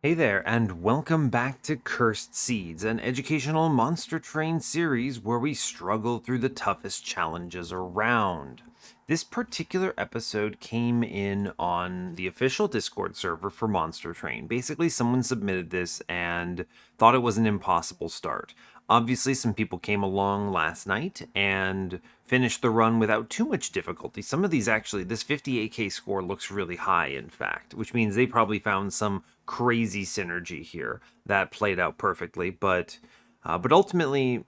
Hey there, and welcome back to Cursed Seeds, an educational monster train series where we struggle through the toughest challenges around. This particular episode came in on the official Discord server for Monster Train. Basically, someone submitted this and thought it was an impossible start. Obviously, some people came along last night and finished the run without too much difficulty. Some of these actually, this 58k score looks really high, in fact, which means they probably found some crazy synergy here that played out perfectly. But ultimately,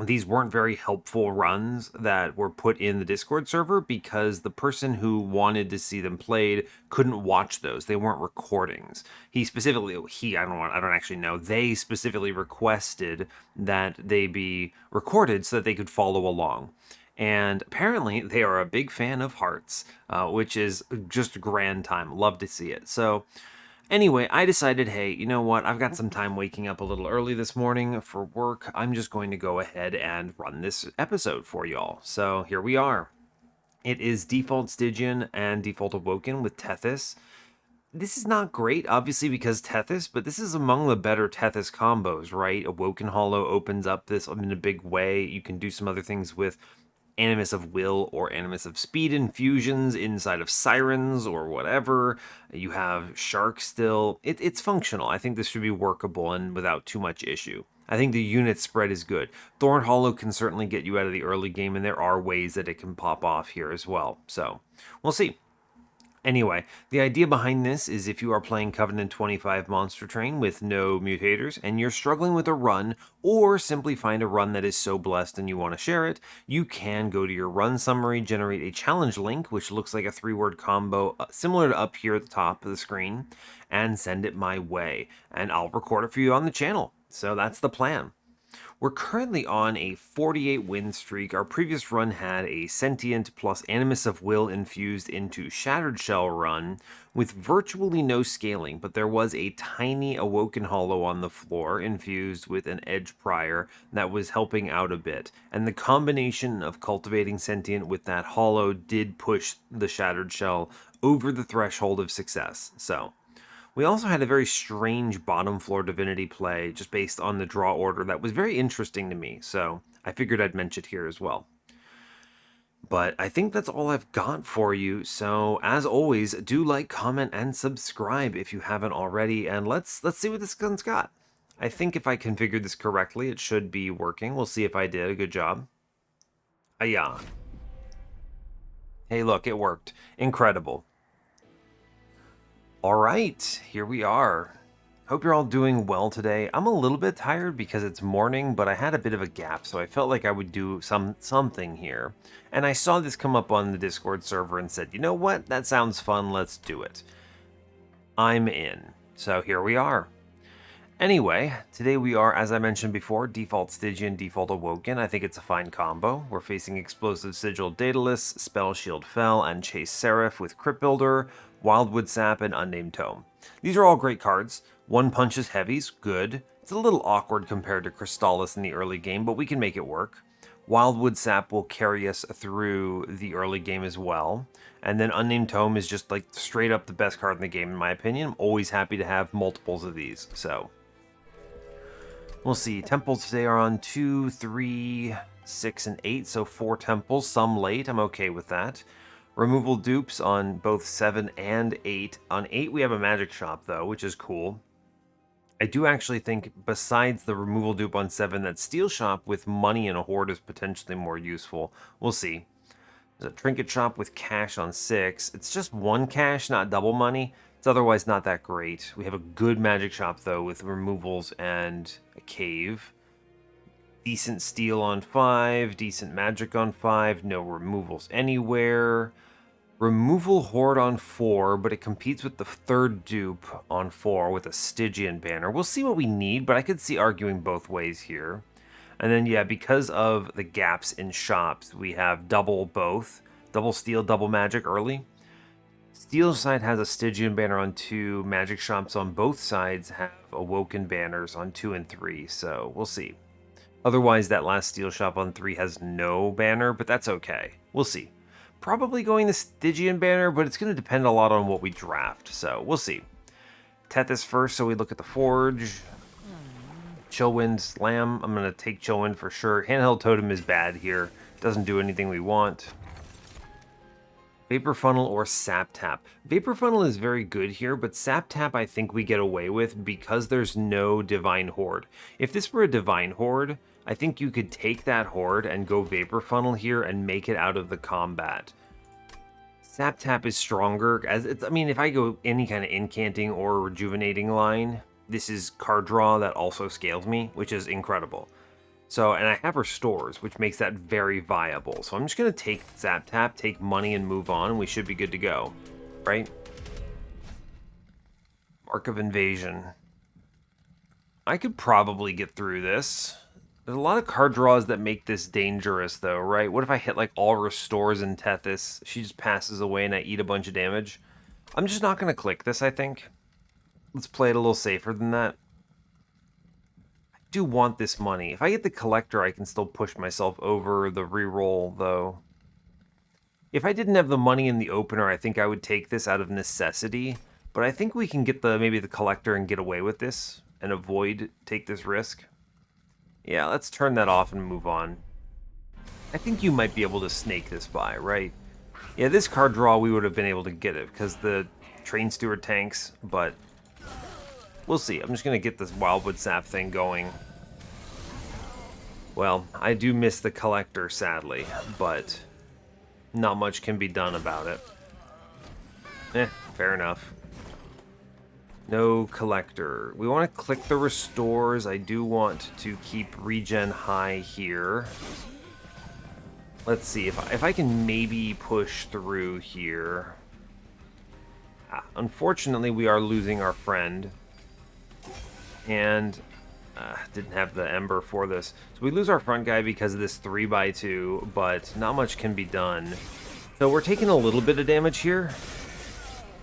these weren't very helpful runs that were put in the Discord server because the person who wanted to see them played couldn't watch those. They weren't recordings. I don't actually know. They specifically requested that they be recorded so that they could follow along. And apparently, they are a big fan of hearts, which is just a grand time. Love to see it. So, anyway, I decided, hey, you know what? I've got some time waking up a little early this morning for work. I'm just going to go ahead and run this episode for y'all. So here we are. It is default Stygian and default Awoken with Tethys. This is not great, obviously, because Tethys, but this is among the better Tethys combos, right? Awoken Hollow opens up this in a big way. You can do some other things with Animus of Will or Animus of Speed infusions inside of Sirens or whatever. You have Shark still. It's functional. I think this should be workable and without too much issue. I think the unit spread is good. Thorn Hollow can certainly get you out of the early game, and there are ways that it can pop off here as well. So, we'll see. Anyway, the idea behind this is if you are playing Covenant 25 Monster Train with no mutators and you're struggling with a run, or simply find a run that is so blessed and you want to share it, you can go to your run summary, generate a challenge link, which looks like a 3-word combo similar to up here at the top of the screen, and send it my way, and I'll record it for you on the channel. So that's the plan. We're currently on a 48 win streak. Our previous run had a Sentient plus Animus of Will infused into Shattered Shell run with virtually no scaling, but there was a tiny Awoken Hollow on the floor infused with an Edge Prior that was helping out a bit. And the combination of cultivating Sentient with that Hollow did push the Shattered Shell over the threshold of success. So we also had a very strange bottom floor Divinity play just based on the draw order that was very interesting to me, so I figured I'd mention it here as well. But I think that's all I've got for you, so as always, do like, comment, and subscribe if you haven't already, and let's see what this gun's got. I think if I configured this correctly, it should be working. We'll see if I did a good job. Ayah. Hey, look, it worked. Incredible. All right, here we are. Hope you're all doing well today. I'm a little bit tired because it's morning, but I had a bit of a gap, so I felt like I would do something here. And I saw this come up on the Discord server and said, you know what? That sounds fun. Let's do it. I'm in. So here we are. Anyway, today we are, as I mentioned before, default Stygian, default Awoken. I think it's a fine combo. We're facing Explosive Sigil Daedalus, Spell Shield Fell, and Chase Seraph with Crypt Builder, Wildwood Sap, and Unnamed Tome. These are all great cards. One punches heavies, good. It's a little awkward compared to Crystallis in the early game, but we can make it work. Wildwood Sap will carry us through the early game as well. And then Unnamed Tome is just like straight up the best card in the game in my opinion. I'm always happy to have multiples of these, so we'll see. Temples today are on 2, 3, 6, and 8, so 4 temples, some late. I'm okay with that. Removal dupes on both 7 and 8. On 8, we have a magic shop, though, which is cool. I do actually think, besides the removal dupe on 7, that steel shop with money and a horde is potentially more useful. We'll see. There's a trinket shop with cash on 6. It's just 1 cash, not double money. It's otherwise not that great. We have a good magic shop, though, with removals and a cave. Decent steel on 5, decent magic on 5, no removals anywhere. Removal horde on 4, but it competes with the 3rd dupe on 4 with a Stygian banner. We'll see what we need, but I could see arguing both ways here. And then, yeah, because of the gaps in shops, we have double both. Double steel, double magic early. Steel side has a Stygian banner on 2. Magic shops on both sides have Awoken banners on 2 and 3, so we'll see. Otherwise, that last steel shop on 3 has no banner, but that's okay. We'll see. Probably going the Stygian banner, but it's going to depend a lot on what we draft, so we'll see. Tethys first, so we look at the Forge. Chillwind, Slam. I'm going to take Chillwind for sure. Handheld Totem is bad here. Doesn't do anything we want. Vapor Funnel or Sap Tap. Vapor Funnel is very good here, but Sap Tap I think we get away with because there's no Divine Horde. If this were a Divine Horde, I think you could take that Horde and go Vapor Funnel here and make it out of the combat. Sap Tap is stronger, as it's, I mean, if I go any kind of incanting or rejuvenating line, this is card draw that also scales me, which is incredible. So, and I have restores, which makes that very viable. So I'm just going to take Zap Tap, take money, and move on, and we should be good to go, right? Mark of Invasion. I could probably get through this. There's a lot of card draws that make this dangerous, though, right? What if I hit, like, all restores in Tethys? She just passes away and I eat a bunch of damage. I'm just not going to click this, I think. Let's play it a little safer than that. Do want this money. If I get the collector, I can still push myself over the reroll, though. If I didn't have the money in the opener, I think I would take this out of necessity. But I think we can get maybe the collector and get away with this and take this risk. Yeah, let's turn that off and move on. I think you might be able to snake this by, right? Yeah, this card draw, we would have been able to get it because the Train Steward tanks, but we'll see. I'm just going to get this Wildwood Sap thing going. Well, I do miss the collector, sadly, but not much can be done about it. Fair enough. No collector. We want to click the restores. I do want to keep regen high here. Let's see if I can maybe push through here. Unfortunately, we are losing our friend. And didn't have the Ember for this. So we lose our front guy because of this 3x2, but not much can be done. So we're taking a little bit of damage here.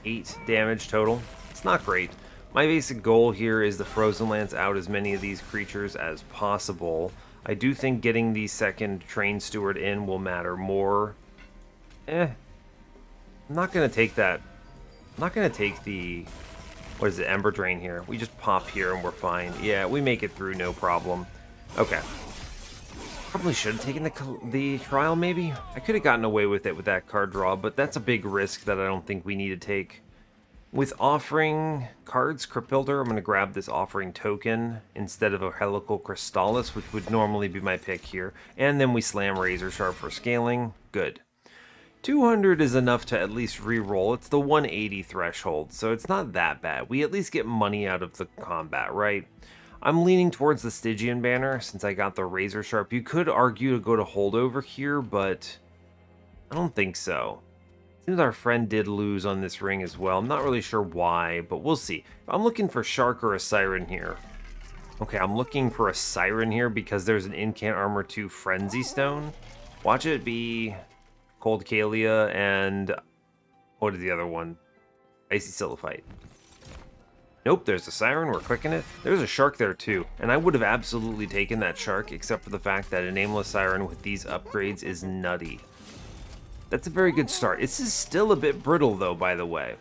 8 damage total. It's not great. My basic goal here is to Frozen Lance out as many of these creatures as possible. I do think getting the second Train Steward in will matter more. I'm not going to take that. I'm not going to take the... What is it? Ember Drain here. We just pop here and we're fine. Yeah, we make it through, no problem. Okay. Probably should have taken the trial, maybe? I could have gotten away with it with that card draw, but that's a big risk that I don't think we need to take. With offering cards, Crypt Builder, I'm going to grab this offering token instead of a Helical Crystallis, which would normally be my pick here. And then we slam Razor Sharp for scaling. Good. 200 is enough to at least re-roll. It's the 180 threshold, so it's not that bad. We at least get money out of the combat, right? I'm leaning towards the Stygian banner since I got the Razor Sharp. You could argue to go to holdover here, but I don't think so. Seems our friend did lose on this ring as well. I'm not really sure why, but we'll see. I'm looking for Shark or a Siren here. Okay, I'm looking for a Siren here because there's an Incant Armor 2 Frenzy Stone. Watch it be Cold Kalia and what is the other one? Icy Silliphite. Nope, there's a Siren, we're clicking it. There's a Shark there too, and I would have absolutely taken that Shark except for the fact that a Nameless Siren with these upgrades is nutty. That's a very good start. This is still a bit brittle though, by the way.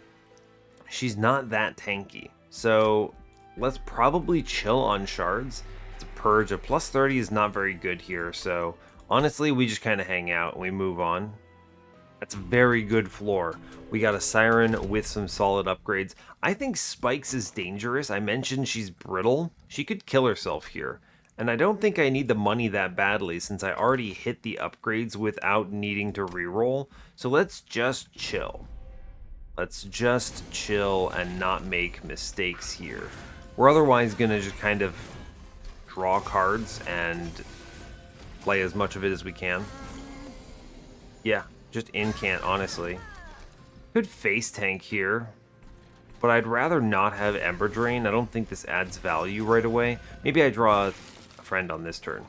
She's not that tanky, so let's probably chill on shards. It's a purge. A plus 30 is not very good here, so honestly, we just kind of hang out and we move on. That's a very good floor. We got a Siren with some solid upgrades. I think Spikes is dangerous. I mentioned she's brittle. She could kill herself here. And I don't think I need the money that badly since I already hit the upgrades without needing to reroll. So let's just chill. Let's just chill and not make mistakes here. We're otherwise going to just kind of draw cards and play as much of it as we can. Yeah, just incant, honestly. Could face tank here, but I'd rather not have Ember Drain. I don't think this adds value right away. Maybe I draw a friend on this turn.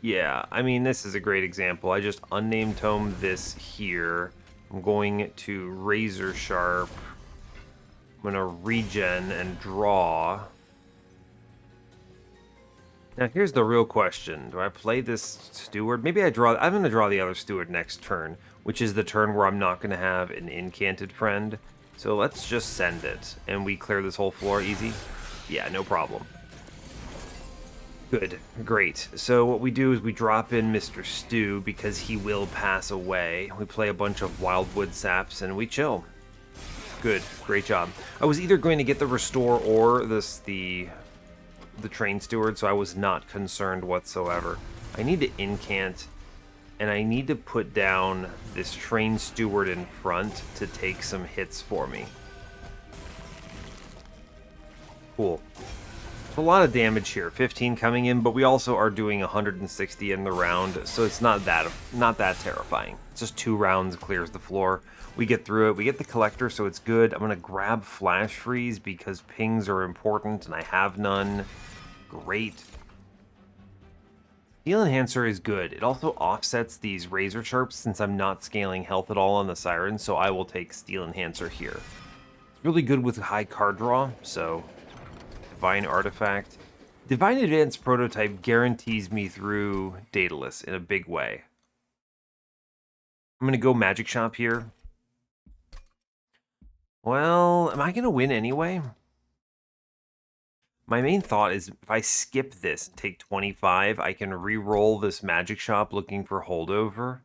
Yeah, I mean, this is a great example. I just unnamed tome this here. I'm going to Razor Sharp. I'm going to regen and draw. Now here's the real question. Do I play this Steward? Maybe I'm going to draw the other Steward next turn, which is the turn where I'm not going to have an incanted friend. So let's just send it, and we clear this whole floor easy. Yeah, no problem. Good, great. So what we do is we drop in Mr. Stew because he will pass away. We play a bunch of Wildwood Saps and we chill. Good, great job. I was either going to get the Restore or the Train Steward, so I was not concerned whatsoever. I need to incant, and I need to put down this Train Steward in front to take some hits for me. Cool. A lot of damage here, 15 coming in, but we also are doing 160 in the round, so it's not that terrifying. It's just 2 rounds, clears the floor. We get through it. We get the collector, so it's good. I'm gonna grab Flash Freeze because pings are important, and I have none. Great. Steel Enhancer is good. It also offsets these Razor Sharps since I'm not scaling health at all on the Siren, so I will take Steel Enhancer here. It's really good with high card draw, so Divine Artifact. Divine Advanced Prototype guarantees me through Daedalus in a big way. I'm going to go Magic Shop here. Well, am I going to win anyway? My main thought is if I skip this and take 25, I can re-roll this Magic Shop looking for holdover.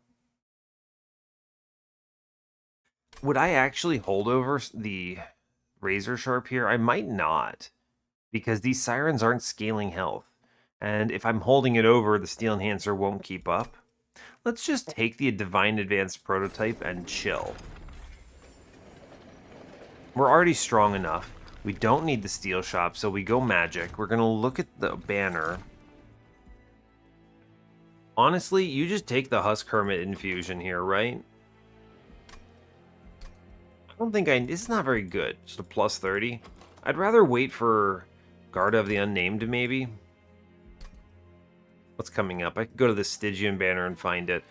Would I actually hold over the Razor Sharp here? I might not, because these Sirens aren't scaling health. And if I'm holding it over, the Steel Enhancer won't keep up. Let's just take the Divine Advanced Prototype and chill. We're already strong enough. We don't need the Steel Shop, so we go Magic. We're going to look at the banner. Honestly, you just take the Husk Hermit infusion here, right? I don't think it's not very good. Just a plus 30. I'd rather wait for Guard of the Unnamed, maybe. What's coming up? I could go to the Stygian banner and find it.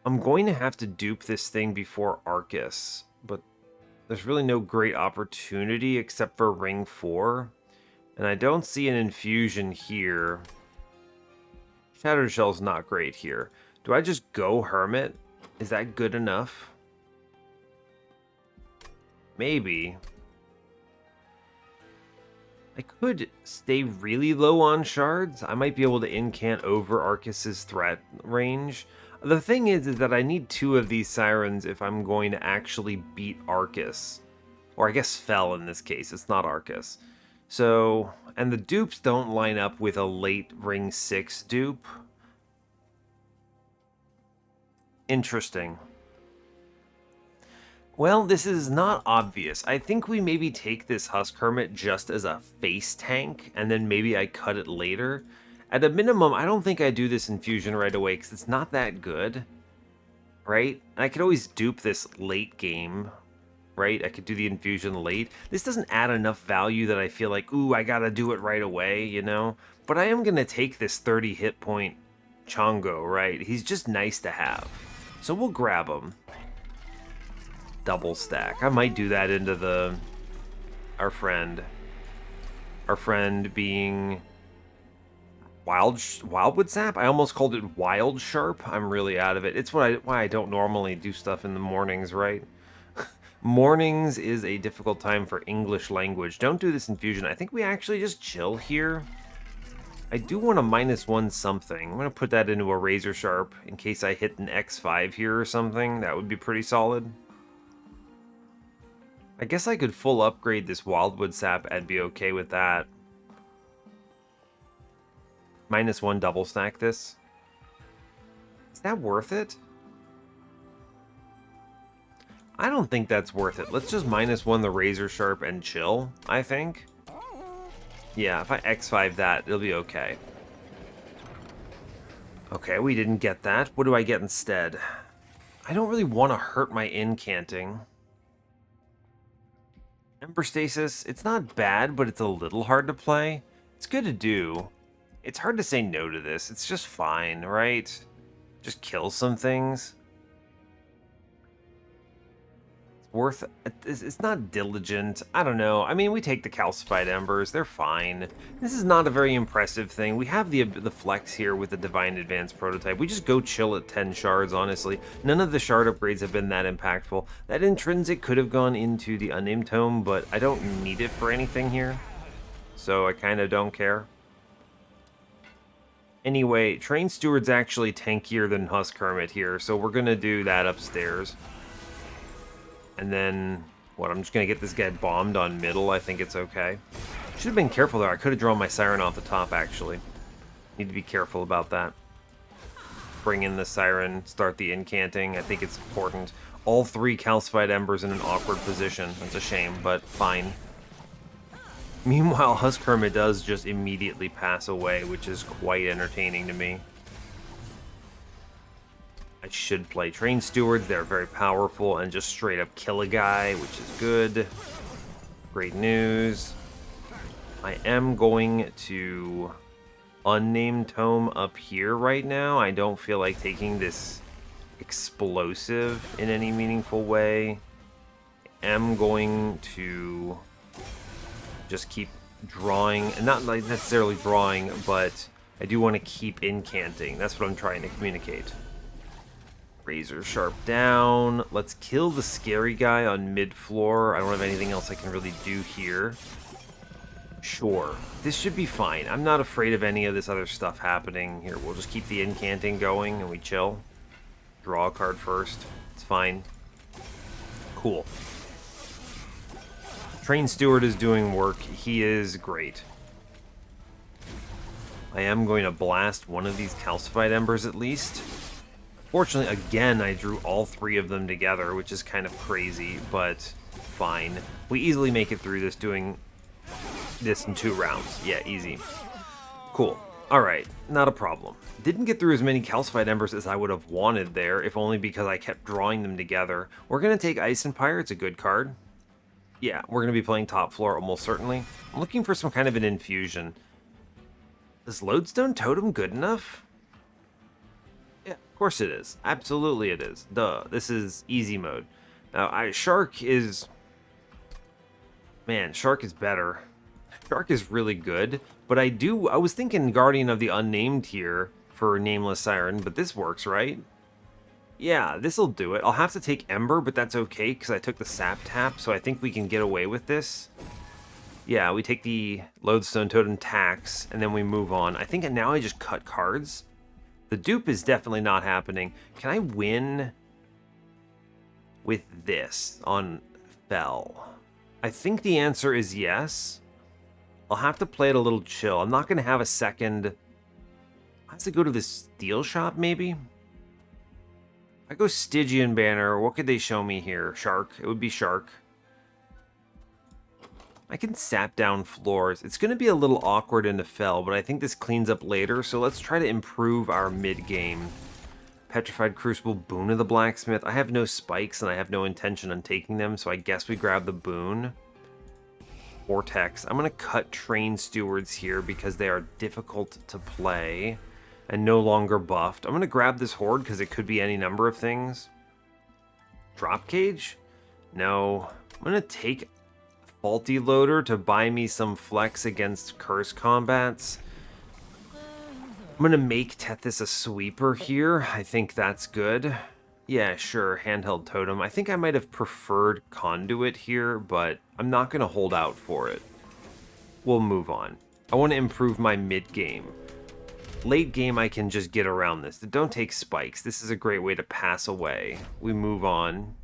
I'm going to have to dupe this thing before Arcus, but there's really no great opportunity except for Ring 4. And I don't see an infusion here. Shattered Shell's not great here. Do I just go Hermit? Is that good enough? Maybe. I could stay really low on shards. I might be able to incant over Arcus's threat range. The thing is that I need 2 of these Sirens if I'm going to actually beat Arcus. Or I guess Fel in this case, it's not Arcus. So, and the dupes don't line up with a late Ring 6 dupe. Interesting. Well, this is not obvious. I think we maybe take this Husk Hermit just as a face tank, and then maybe I cut it later. At a minimum, I don't think I do this infusion right away, because it's not that good, right? I could always dupe this late game, right? I could do the infusion late. This doesn't add enough value that I feel like, ooh, I gotta do it right away, you know? But I am gonna take this 30 hit point Chongo, right? He's just nice to have. So we'll grab him. Double stack. I might do that into our friend. Our friend being Wildwood Sap? I almost called it Wild Sharp. I'm really out of it. It's why I don't normally do stuff in the mornings, right? Mornings is a difficult time for English language. Don't do this infusion. I think we actually just chill here. I do want to -1 something. I'm going to put that into a Razor Sharp in case I hit an X5 here or something. That would be pretty solid. I guess I could full upgrade this Wildwood Sap. I'd be okay with that. -1 double stack this. Is that worth it? I don't think that's worth it. Let's just -1 the Razor Sharp and chill, I think. Yeah, if I X5 that, it'll be okay. Okay, we didn't get that. What do I get instead? I don't really want to hurt my incanting. Ember Stasis, it's not bad, but it's a little hard to play. It's good to do. It's hard to say no to this. It's just fine, right? Just kill some things. worth. It's not diligent. I don't know. I mean, we take the calcified embers. They're fine. This is not a very impressive thing. We have the flex here with the Divine Advanced prototype. We just go chill at 10 shards, honestly. None of the shard upgrades have been that impactful. That intrinsic could have gone into the unnamed tome, but I don't need it for anything here. So I kind of don't care. Anyway, Train Steward's actually tankier than Husk Hermit here, so we're going to do that upstairs. And then, what, I'm just going to get this guy bombed on middle. I think it's okay. Should have been careful there. I could have drawn my Siren off the top, actually. Need to be careful about that. Bring in the Siren, start the incanting. I think it's important. All 3 calcified embers in an awkward position. That's a shame, but fine. Meanwhile, Husk Hermit does just immediately pass away, which is quite entertaining to me. I should play Train Stewards. They're very powerful and just straight up kill a guy, which is good. Great news. I am going to unnamed tome up here right now. I don't feel like taking this explosive in any meaningful way. I am going to just keep drawing, and not like necessarily drawing, but I do want to keep incanting. That's what I'm trying to communicate. Razor Sharp down. Let's kill the scary guy on mid-floor. I don't have anything else I can really do here. Sure, this should be fine. I'm not afraid of any of this other stuff happening. Here, we'll just keep the incanting going and we chill. Draw a card first. It's fine. Cool. Train Steward is doing work. He is great. I am going to blast one of these calcified embers at least. Fortunately, again, I drew all 3 of them together, which is kind of crazy, but fine. We easily make it through this doing this in 2 rounds. Yeah, easy. Cool. Alright, not a problem. Didn't get through as many calcified embers as I would have wanted there, if only because I kept drawing them together. We're going to take Ice Empire. It's a good card. Yeah, we're going to be playing top floor almost certainly. I'm looking for some kind of an infusion. Is Lodestone Totem good enough? Yeah, of course it is. Absolutely it is. Duh, this is easy mode. Now, Shark is... Man, Shark is better. Shark is really good, but I was thinking Guardian of the Unnamed here for Nameless Siren, but this works, right? Yeah, this'll do it. I'll have to take Ember, but that's okay, because I took the Sap Tap, so I think we can get away with this. Yeah, we take the Lodestone Totem tax, and then we move on. I think now I just cut cards. The dupe is definitely not happening. Can I win with this on Fell? I think the answer is yes. I'll have to play it a little chill. I'm not going to have a second... I have to go to the Steel Shop, maybe? I go Stygian banner. What could they show me here? Shark. It would be Shark. I can sap down floors. It's going to be a little awkward in the Fell, but I think this cleans up later, so let's try to improve our mid-game. Petrified Crucible, Boon of the Blacksmith. I have no spikes, and I have no intention on taking them, so I guess we grab the Boon. Vortex. I'm going to cut Train Stewards here because they are difficult to play and no longer buffed. I'm going to grab this Horde because it could be any number of things. Drop Cage? No. I'm going to take Faulty Loader to buy me some flex against curse combats. I'm going to make Tethys a sweeper here. I think that's good. Yeah, sure, Handheld Totem. I think I might have preferred Conduit here, but I'm not going to hold out for it. We'll move on. I want to improve my mid-game. Late game, I can just get around this. Don't take spikes. This is a great way to pass away. We move on.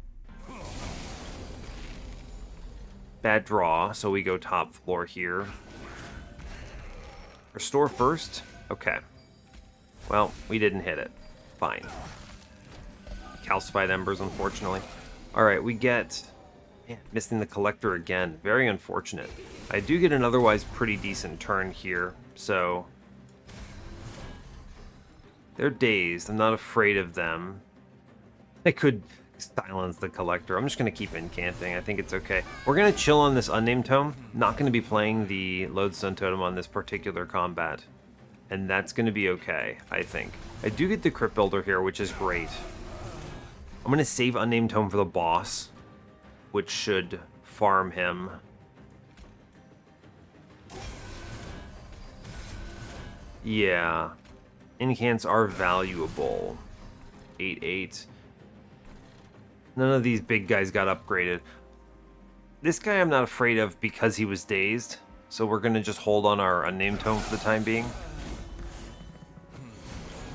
Bad draw, so we go top floor here. Restore first? Okay. Well, we didn't hit it. Fine. Calcified Embers, unfortunately. Alright, we get... Man, missing the Collector again. Very unfortunate. I do get an otherwise pretty decent turn here, so... They're dazed. I'm not afraid of them. I could silence the Collector. I'm just going to keep incanting. I think it's okay. We're going to chill on this Unnamed Tome. Not going to be playing the Lodestone Totem on this particular combat. And that's going to be okay, I think. I do get the Crypt Builder here, which is great. I'm going to save Unnamed Tome for the boss. which should farm him. Yeah. Incants are valuable. 8/8. None of these big guys got upgraded. This guy I'm not afraid of because he was dazed, so we're going to just hold on our unnamed tome for the time being.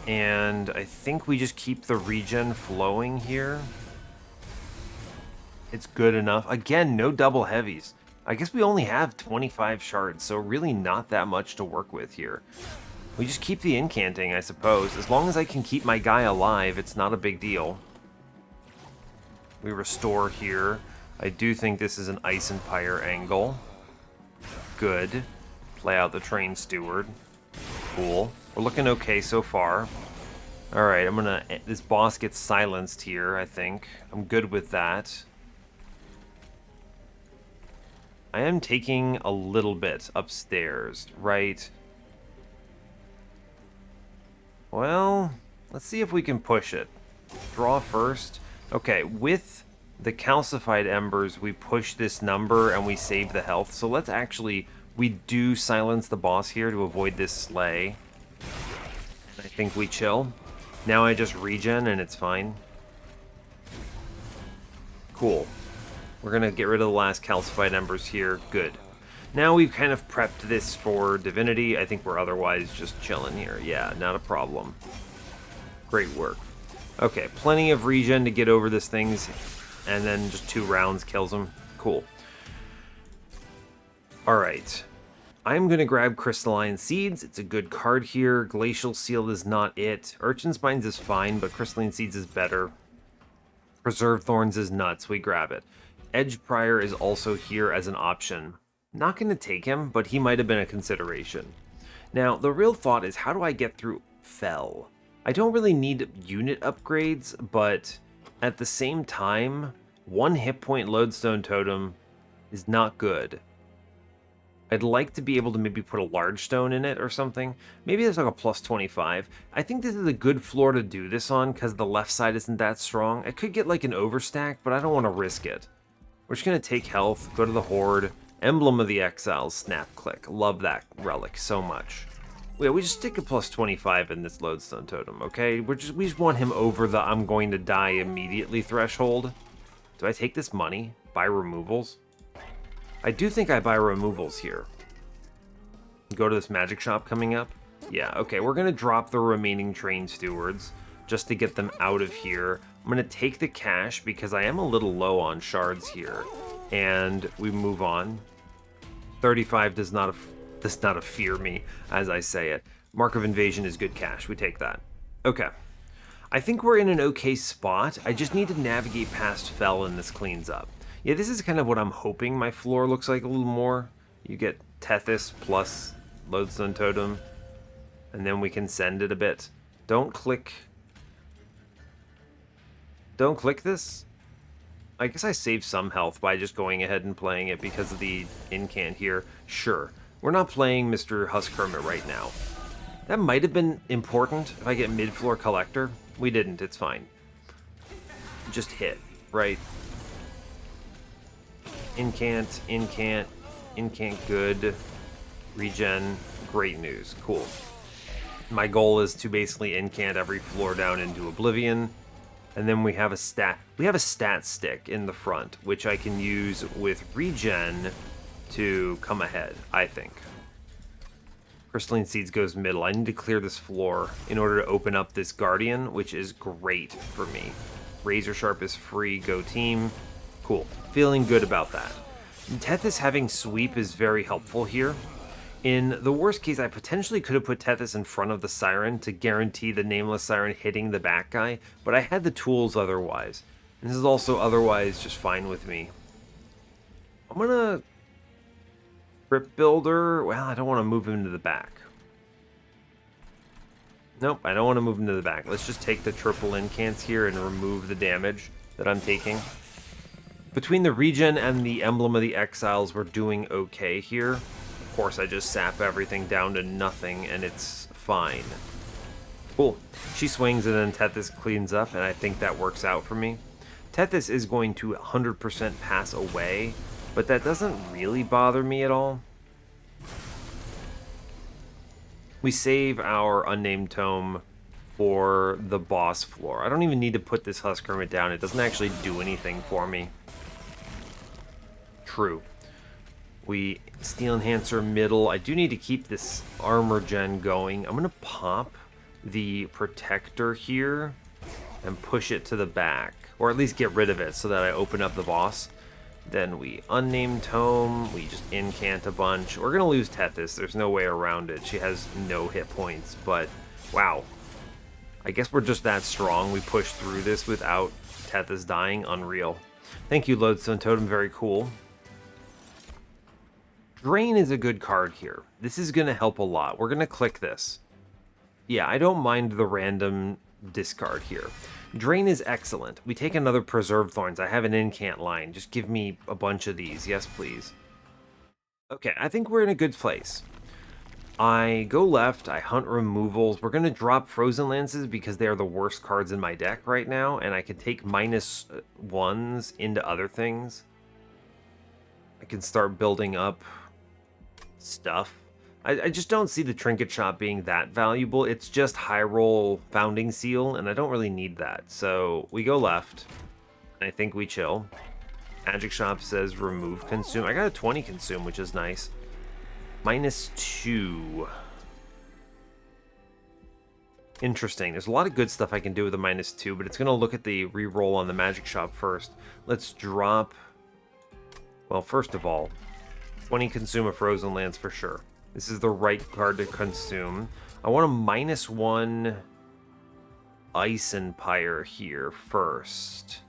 And I think we just keep the regen flowing here. It's good enough. Again, no double heavies. I guess we only have 25 shards, so really not that much to work with here. We just keep the incanting, I suppose. As long as I can keep my guy alive, it's not a big deal. We restore here. I do think this is an Ice and Pyre angle. Good. Play out the Train Steward. Cool. We're looking okay so far. Alright, I'm gonna... This boss gets silenced here, I think. I'm good with that. I am taking a little bit upstairs, right? Well, let's see if we can push it. Draw first. Okay, with the calcified embers, we push this number and we save the health. So let's actually... We do silence the boss here to avoid this slay. I think we chill. Now I just regen and it's fine. Cool. We're going to get rid of the last calcified embers here. Good. Now we've kind of prepped this for Divinity. I think we're otherwise just chilling here. Yeah, not a problem. Great work. Okay, plenty of regen to get over this things, and then just 2 rounds kills him. Cool. Alright. I'm going to grab Crystalline Seeds. It's a good card here. Glacial Seal is not it. Urchin Spines is fine, but Crystalline Seeds is better. Preserved Thorns is nuts. We grab it. Edge Prior is also here as an option. Not going to take him, but he might have been a consideration. Now, the real thought is, how do I get through Fell? I don't really need unit upgrades, but at the same time, 1 hit point Lodestone Totem is not good. I'd like to be able to maybe put a large stone in it or something. Maybe there's like a plus 25. I think this is a good floor to do this on because the left side isn't that strong. I could get like an overstack, but I don't want to risk it. We're just going to take health, go to the Horde. Emblem of the Exiles, Snap Click. Love that relic so much. Yeah, we just stick a plus 25 in this Lodestone Totem, okay? We just want him over the I'm going to die immediately threshold. Do I take this money? Buy removals? I do think I buy removals here. Go to this magic shop coming up? Yeah, okay, we're going to drop the remaining Train Stewards just to get them out of here. I'm going to take the cash because I am a little low on shards here. And we move on. 35 does not fear me as I say it. Mark of Invasion is good cash. We take that. Okay. I think we're in an okay spot. I just need to navigate past Fell and this cleans up. Yeah, this is kind of what I'm hoping my floor looks like a little more. You get Tethys plus Lodestone Totem. And then we can send it a bit. Don't click this. I guess I saved some health by just going ahead and playing it because of the incant here. Sure. We're not playing Mr. Husk Hermit right now. That might have been important if I get mid-floor Collector. We didn't. It's fine. Just hit, right? Incant, good. Regen, great news. Cool. My goal is to basically incant every floor down into Oblivion. And then we have a stat stick in the front, which I can use with regen to come ahead, I think. Crystalline Seeds goes middle. I need to clear this floor in order to open up this Guardian, which is great for me. Razor Sharp is free, go team. Cool. Feeling good about that. Tethys having sweep is very helpful here. In the worst case, I potentially could have put Tethys in front of the Siren to guarantee the Nameless Siren hitting the back guy, but I had the tools otherwise. And this is also otherwise just fine with me. I'm gonna... Crypt Builder... Well, I don't want to move him to the back. Nope, I don't want to move him to the back. Let's just take the triple incants here and remove the damage that I'm taking. Between the regen and the Emblem of the Exiles, we're doing okay here. Of course, I just sap everything down to nothing, and it's fine. Cool. She swings, and then Tethys cleans up, and I think that works out for me. Tethys is going to 100% pass away, but that doesn't really bother me at all. We save our unnamed tome for the boss floor. I don't even need to put this Husk Hermit down. It doesn't actually do anything for me. True. We Steel Enhancer middle. I do need to keep this armor gen going. I'm going to pop the Protector here and push it to the back. Or at least get rid of it so that I open up the boss. Then we unnamed tome. We just incant a bunch. We're going to lose Tethys. There's no way around it. She has no hit points. But, wow. I guess we're just that strong. We pushed through this without Tethys dying. Unreal. Thank you, Lodestone Totem. Very cool. Drain is a good card here. This is going to help a lot. We're going to click this. Yeah, I don't mind the random discard here. Drain is excellent. We take another Preserved Thorns. I have an incant line. Just give me a bunch of these. Yes, please. Okay, I think we're in a good place. I go left. I hunt removals. We're going to drop Frozen Lances because they are the worst cards in my deck right now, and I can take -1s into other things. I can start building up stuff. I just don't see the Trinket Shop being that valuable. It's just high roll Founding Seal, and I don't really need that. So we go left. I think we chill. Magic Shop says remove consume. I got a 20 consume, which is nice. -2. Interesting. There's a lot of good stuff I can do with a -2, but it's going to look at the reroll on the Magic Shop first. Let's drop... Well, first of all, 20 consume a Frozen Lance for sure. This is the right card to consume. I want a -1 Ice Empire here first.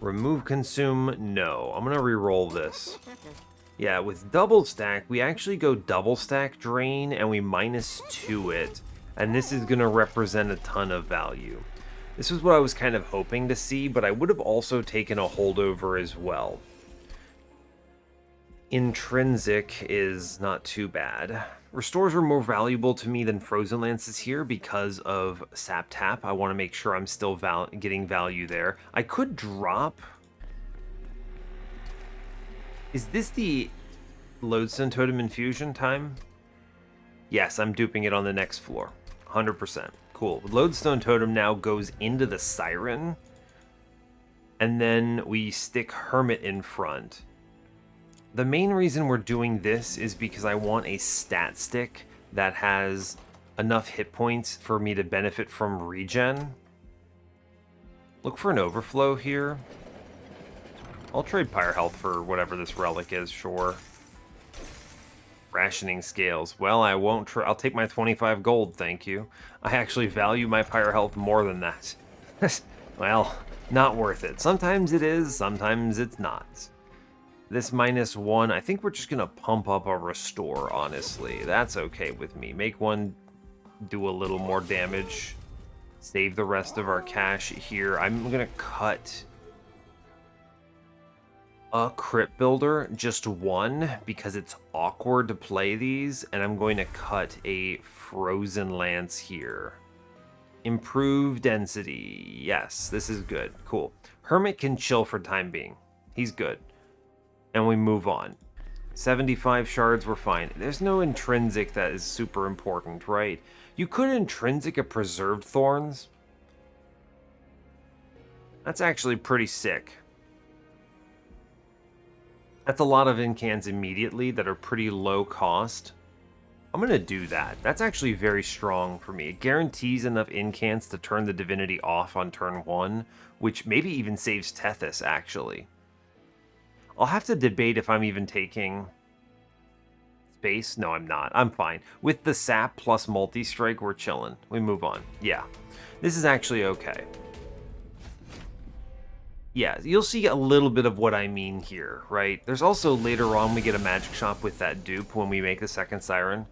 Remove consume? No. I'm going to re-roll this. Yeah, with double stack, we actually go double stack drain and we -2 it. And this is going to represent a ton of value. This is what I was kind of hoping to see, but I would have also taken a holdover as well. Intrinsic is not too bad. Restores are more valuable to me than Frozen Lances here because of Sap Tap. I want to make sure I'm still getting value there. I could drop... Is this the Lodestone Totem Infusion time? Yes, I'm duping it on the next floor. 100%. Cool. Lodestone Totem now goes into the Siren. And then we stick Hermit in front. The main reason we're doing this is because I want a stat stick that has enough hit points for me to benefit from regen. Look for an overflow here. I'll trade Pyre Health for whatever this relic is, sure. Rationing scales. Well, I won't I'll take my 25 gold, thank you. I actually value my Pyre Health more than that. Well, not worth it. Sometimes it is, sometimes it's not. This -1, I think we're just going to pump up a restore, honestly. That's okay with me. Make one do a little more damage. Save the rest of our cash here. I'm going to cut a Crypt Builder, just one, because it's awkward to play these. And I'm going to cut a Frozen Lance here. Improve density. Yes, this is good. Cool. Hermit can chill for time being. He's good. And we move on. 75 shards, we're fine. There's no intrinsic that is super important, right? You could intrinsic a Preserved Thorns. That's actually pretty sick. That's a lot of incants immediately that are pretty low cost. I'm going to do that. That's actually very strong for me. It guarantees enough incants to turn the Divinity off on turn 1, which maybe even saves Tethys, actually. I'll have to debate if I'm even taking space. No, I'm not. I'm fine. With the sap plus multi-strike, we're chilling. We move on. Yeah. This is actually okay. Yeah, you'll see a little bit of what I mean here, right? There's also later on we get a Magic Shop with that dupe when we make the second Siren.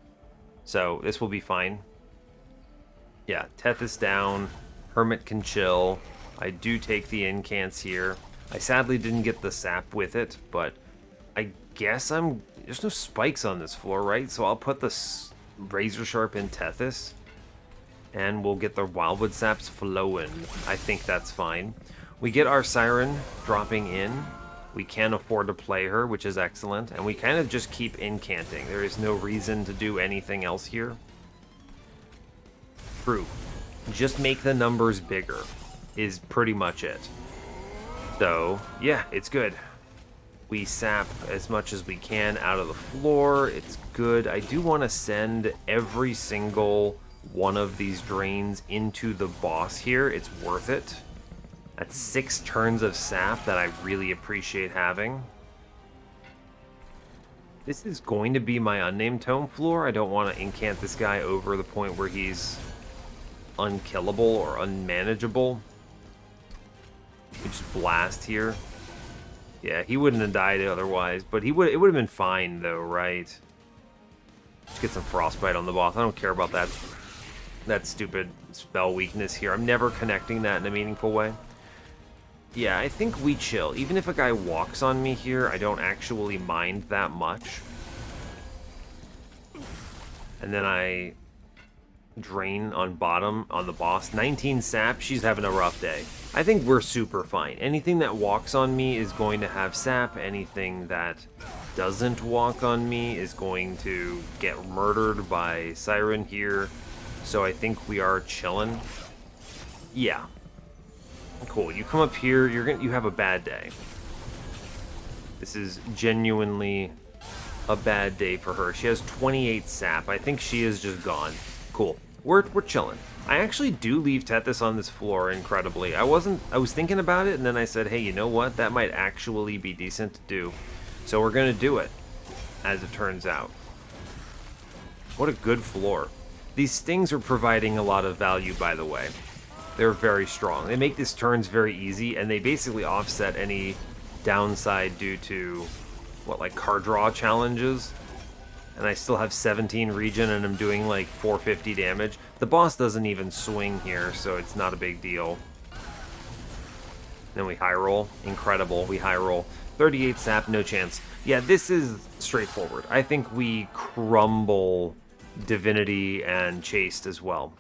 So this will be fine. Yeah, Tethys down. Hermit can chill. I do take the incants here. I sadly didn't get the sap with it, but I guess there's no spikes on this floor, right? So I'll put the Razor Sharp in Tethys, and we'll get the Wildwood saps flowing. I think that's fine. We get our Siren dropping in. We can afford to play her, which is excellent. And we kind of just keep incanting. There is no reason to do anything else here. True. Just make the numbers bigger is pretty much it. So, yeah, it's good. We sap as much as we can out of the floor. It's good. I do want to send every single one of these drains into the boss here. It's worth it. That's 6 turns of sap that I really appreciate having. This is going to be my unnamed tome floor. I don't want to incant this guy over the point where he's unkillable or unmanageable. We just blast here. Yeah, he wouldn't have died otherwise, but it would have been fine though, right? Just get some frostbite on the boss. I don't care about that stupid spell weakness here. I'm never connecting that in a meaningful way. Yeah, I think we chill. Even if a guy walks on me here, I don't actually mind that much. And then I drain on bottom on the boss. 19 sap, she's having a rough day. I think we're super fine. Anything that walks on me is going to have sap. Anything that doesn't walk on me is going to get murdered by Siren here. So I think we are chilling. Yeah. Cool. You come up here, you have a bad day. This is genuinely a bad day for her. She has 28 sap. I think she is just gone. Cool. We're chilling. I actually do leave Tethys on this floor incredibly. I was thinking about it and then I said, hey, you know what? That might actually be decent to do. So we're gonna do it, as it turns out. What a good floor. These stings are providing a lot of value, by the way. They're very strong. They make these turns very easy, and they basically offset any downside due to, what, like card draw challenges? And I still have 17 regen, and I'm doing like 450 damage. The boss doesn't even swing here, so it's not a big deal. Then we high roll. Incredible. We high roll. 38 sap, no chance. Yeah, this is straightforward. I think we crumble Divinity and Chaste as well.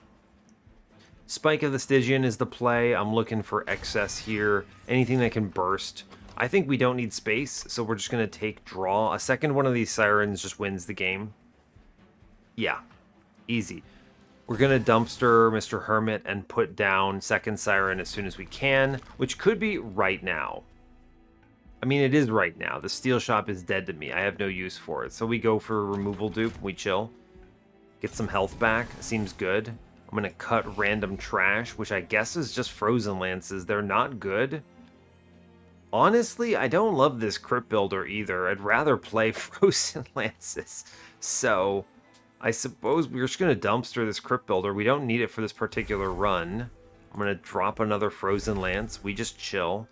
Spike of the Stygian is the play. I'm looking for excess here. Anything that can burst. I think we don't need space, so we're just going to take draw. A second one of these Sirens just wins the game. Yeah, easy. We're going to dumpster Mr. Hermit and put down second Siren as soon as we can, which could be right now. I mean, it is right now. The steel shop is dead to me. I have no use for it. So we go for removal dupe. We chill. Get some health back. Seems good. I'm going to cut random trash, which I guess is just frozen lances. They're not good. Honestly, I don't love this crypt builder either. I'd rather play frozen lances. So I suppose we're just going to dumpster this crypt builder. We don't need it for this particular run. I'm going to drop another frozen lance. We just chill.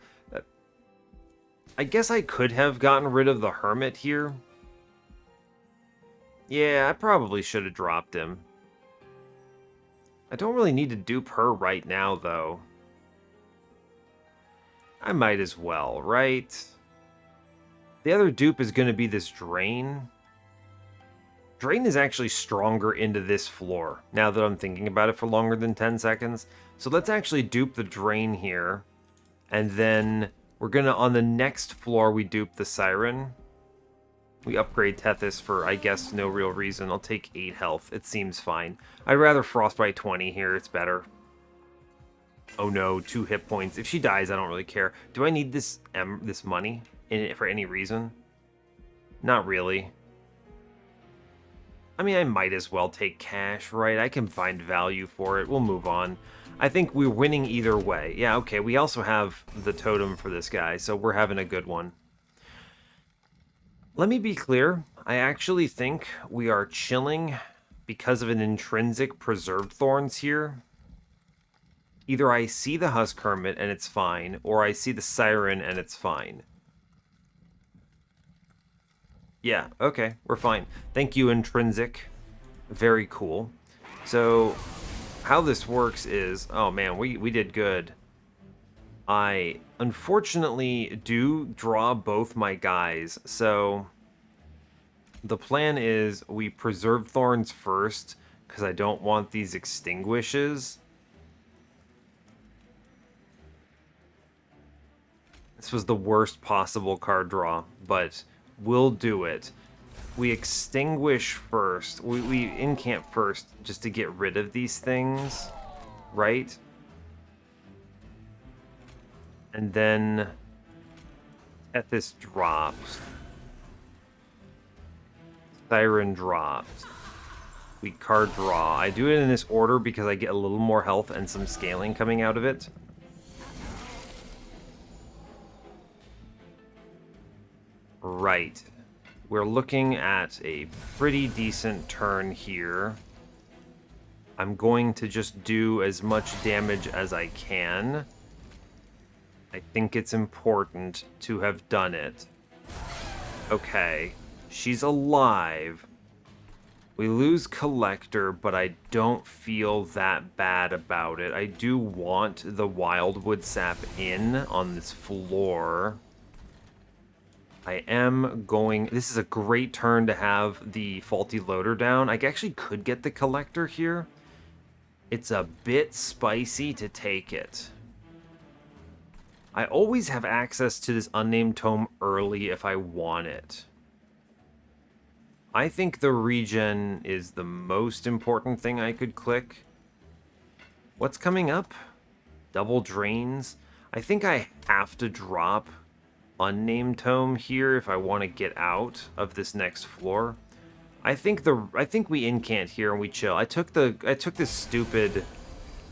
I guess I could have gotten rid of the hermit here. Yeah, I probably should have dropped him. I don't really need to dupe her right now, though. I might as well, right? The other dupe is going to be this Drain. Drain is actually stronger into this floor, now that I'm thinking about it for longer than 10 seconds. So let's actually dupe the Drain here. And then we're going to, on the next floor, we dupe the Siren. We upgrade Tethys for, I guess, no real reason. I'll take 8 health. It seems fine. I'd rather Frostbite 20 here. It's better. Oh no, 2 hit points. If she dies, I don't really care. Do I need this money in it for any reason? Not really. I mean, I might as well take cash, right? I can find value for it. We'll move on. I think we're winning either way. Yeah, okay. We also have the totem for this guy, so we're having a good one. Let me be clear. I actually think we are chilling because of an intrinsic Preserved Thorns here. Either I see the Husk Hermit and it's fine, or I see the Siren and it's fine. Yeah, okay, we're fine. Thank you, Intrinsic. Very cool. So, how this works is... Oh man, we did good. I unfortunately do draw both my guys, so... The plan is we preserve Thorns first, because I don't want these extinguishes. This was the worst possible card draw, but we'll do it. We extinguish first. We incant first just to get rid of these things, right? And then Tethys drops. Siren drops. We card draw. I do it in this order because I get a little more health and some scaling coming out of it. Right. We're looking at a pretty decent turn here. I'm going to just do as much damage as I can. I think it's important to have done it. Okay. She's alive. We lose Collector, but I don't feel that bad about it. I do want the Wildwood Sap in on this floor. I am going... This is a great turn to have the Faulty Loader down. I actually could get the Collector here. It's a bit spicy to take it. I always have access to this Unnamed Tome early if I want it. I think the regen is the most important thing I could click. What's coming up? Double Drains. I think I have to drop Unnamed Tome here if I want to get out of this next floor. I think we incant here and we chill. I took this stupid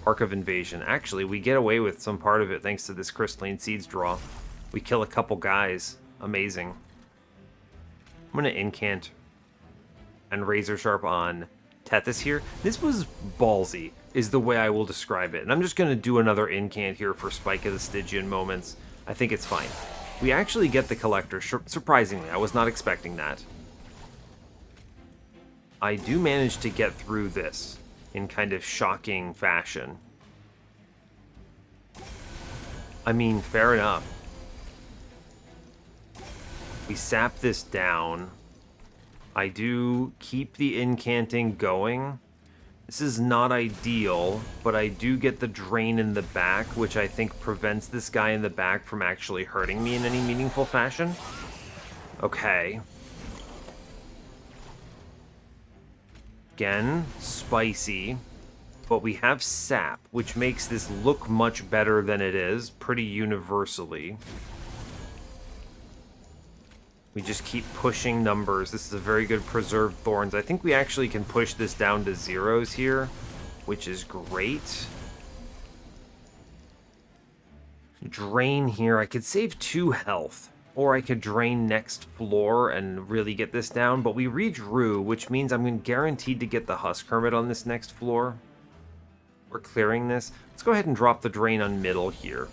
Arc of Invasion. Actually, we get away with some part of it thanks to this Crystalline Seeds draw. We kill a couple guys. Amazing. I'm gonna incant and Razor Sharp on Tethys here. This was ballsy, is the way I will describe it. And I'm just going to do another incant here for Spike of the Stygian moments. I think it's fine. We actually get the Collector, surprisingly. I was not expecting that. I do manage to get through this in kind of shocking fashion. I mean, fair enough. We sap this down. I do keep the incanting going. This is not ideal, but I do get the drain in the back, which I think prevents this guy in the back from actually hurting me in any meaningful fashion. Okay. Again, spicy, but we have sap, which makes this look much better than it is, pretty universally. We just keep pushing numbers. This is a very good Preserved Thorns. I think we actually can push this down to zeros here, which is great. Drain here. I could save 2 health, or I could drain next floor and really get this down, but we redrew, which means I'm guaranteed to get the Husk Hermit on this next floor. We're clearing this. Let's go ahead and drop the drain on middle here.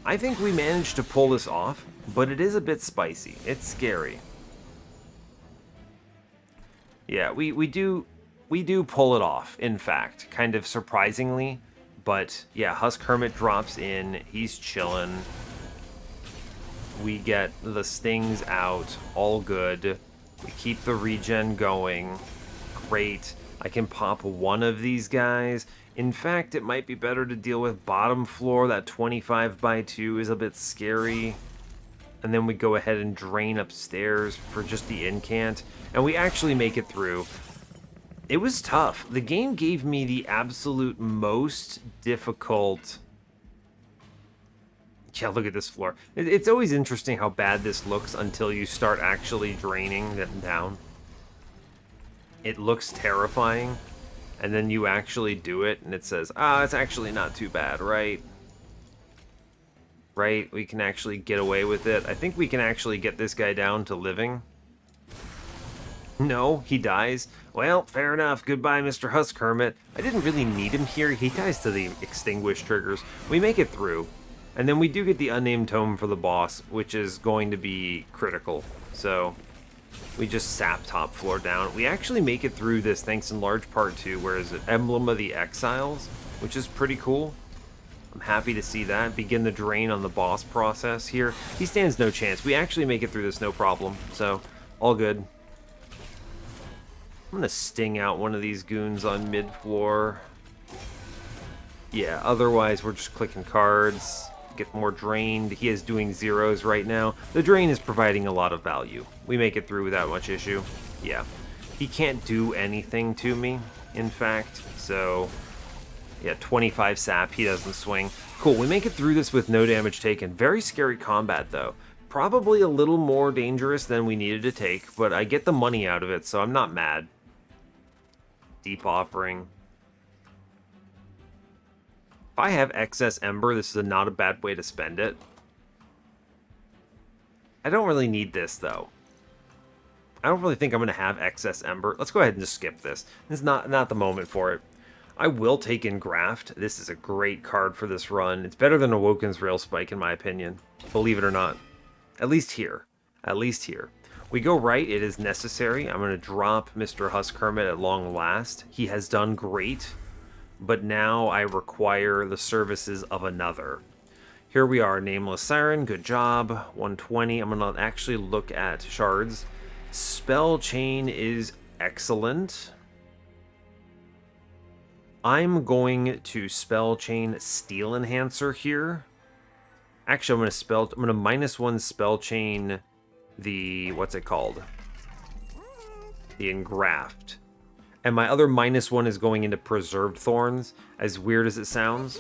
I think we managed to pull this off, but it is a bit spicy. It's scary. Yeah, we do pull it off, in fact, kind of surprisingly. But yeah, Husk Hermit drops in. He's chilling. We get the stings out. All good. We keep the regen going. Great. I can pop one of these guys. In fact, it might be better to deal with bottom floor. That 25x2 is a bit scary. And then we go ahead and drain upstairs for just the incant. And we actually make it through. It was tough. The game gave me the absolute most difficult... Yeah, look at this floor. It's always interesting how bad this looks until you start actually draining them down. It looks terrifying. And then you actually do it, and it says, it's actually not too bad, right? Right? We can actually get away with it. I think we can actually get this guy down to living. No, he dies. Well, fair enough. Goodbye, Mr. Husk Hermit. I didn't really need him here. He dies to the extinguished triggers. We make it through. And then we do get the Unnamed Tome for the boss, which is going to be critical. So... we just sap top floor down. We actually make it through this thanks in large part to, where is it? Emblem of the Exiles, which is pretty cool. I'm happy to see that. Begin the drain on the boss process here. He stands no chance. We actually make it through this no problem. So, all good. I'm going to sting out one of these goons on mid-floor. Yeah, otherwise we're just clicking cards. get more drained. He is doing zeros right now. The drain is providing a lot of value. We make it through without much issue. Yeah. He can't do anything to me, in fact. So, yeah, 25 sap. He doesn't swing. Cool. We make it through this with no damage taken. Very scary combat, though. Probably a little more dangerous than we needed to take, but I get the money out of it, so I'm not mad. Deep offering. If I have excess Ember, this is not a bad way to spend it. I don't really need this, though. I don't really think I'm going to have excess Ember. Let's go ahead and just skip this. This is not the moment for it. I will take in Graft. This is a great card for this run. It's better than Awoken's Rail Spike, in my opinion. Believe it or not. At least here. At least here. We go right. It is necessary. I'm going to drop Mr. Husk Hermit at long last. He has done great. But now I require the services of another. Here we are. Nameless Siren. Good job. 120. I'm going to actually look at shards. Spell Chain is excellent. I'm going to Spell Chain Steel Enhancer here. Actually, I'm going to -1 Spell Chain the, what's it called? The Engraft. And my other -1 is going into Preserved Thorns, as weird as it sounds.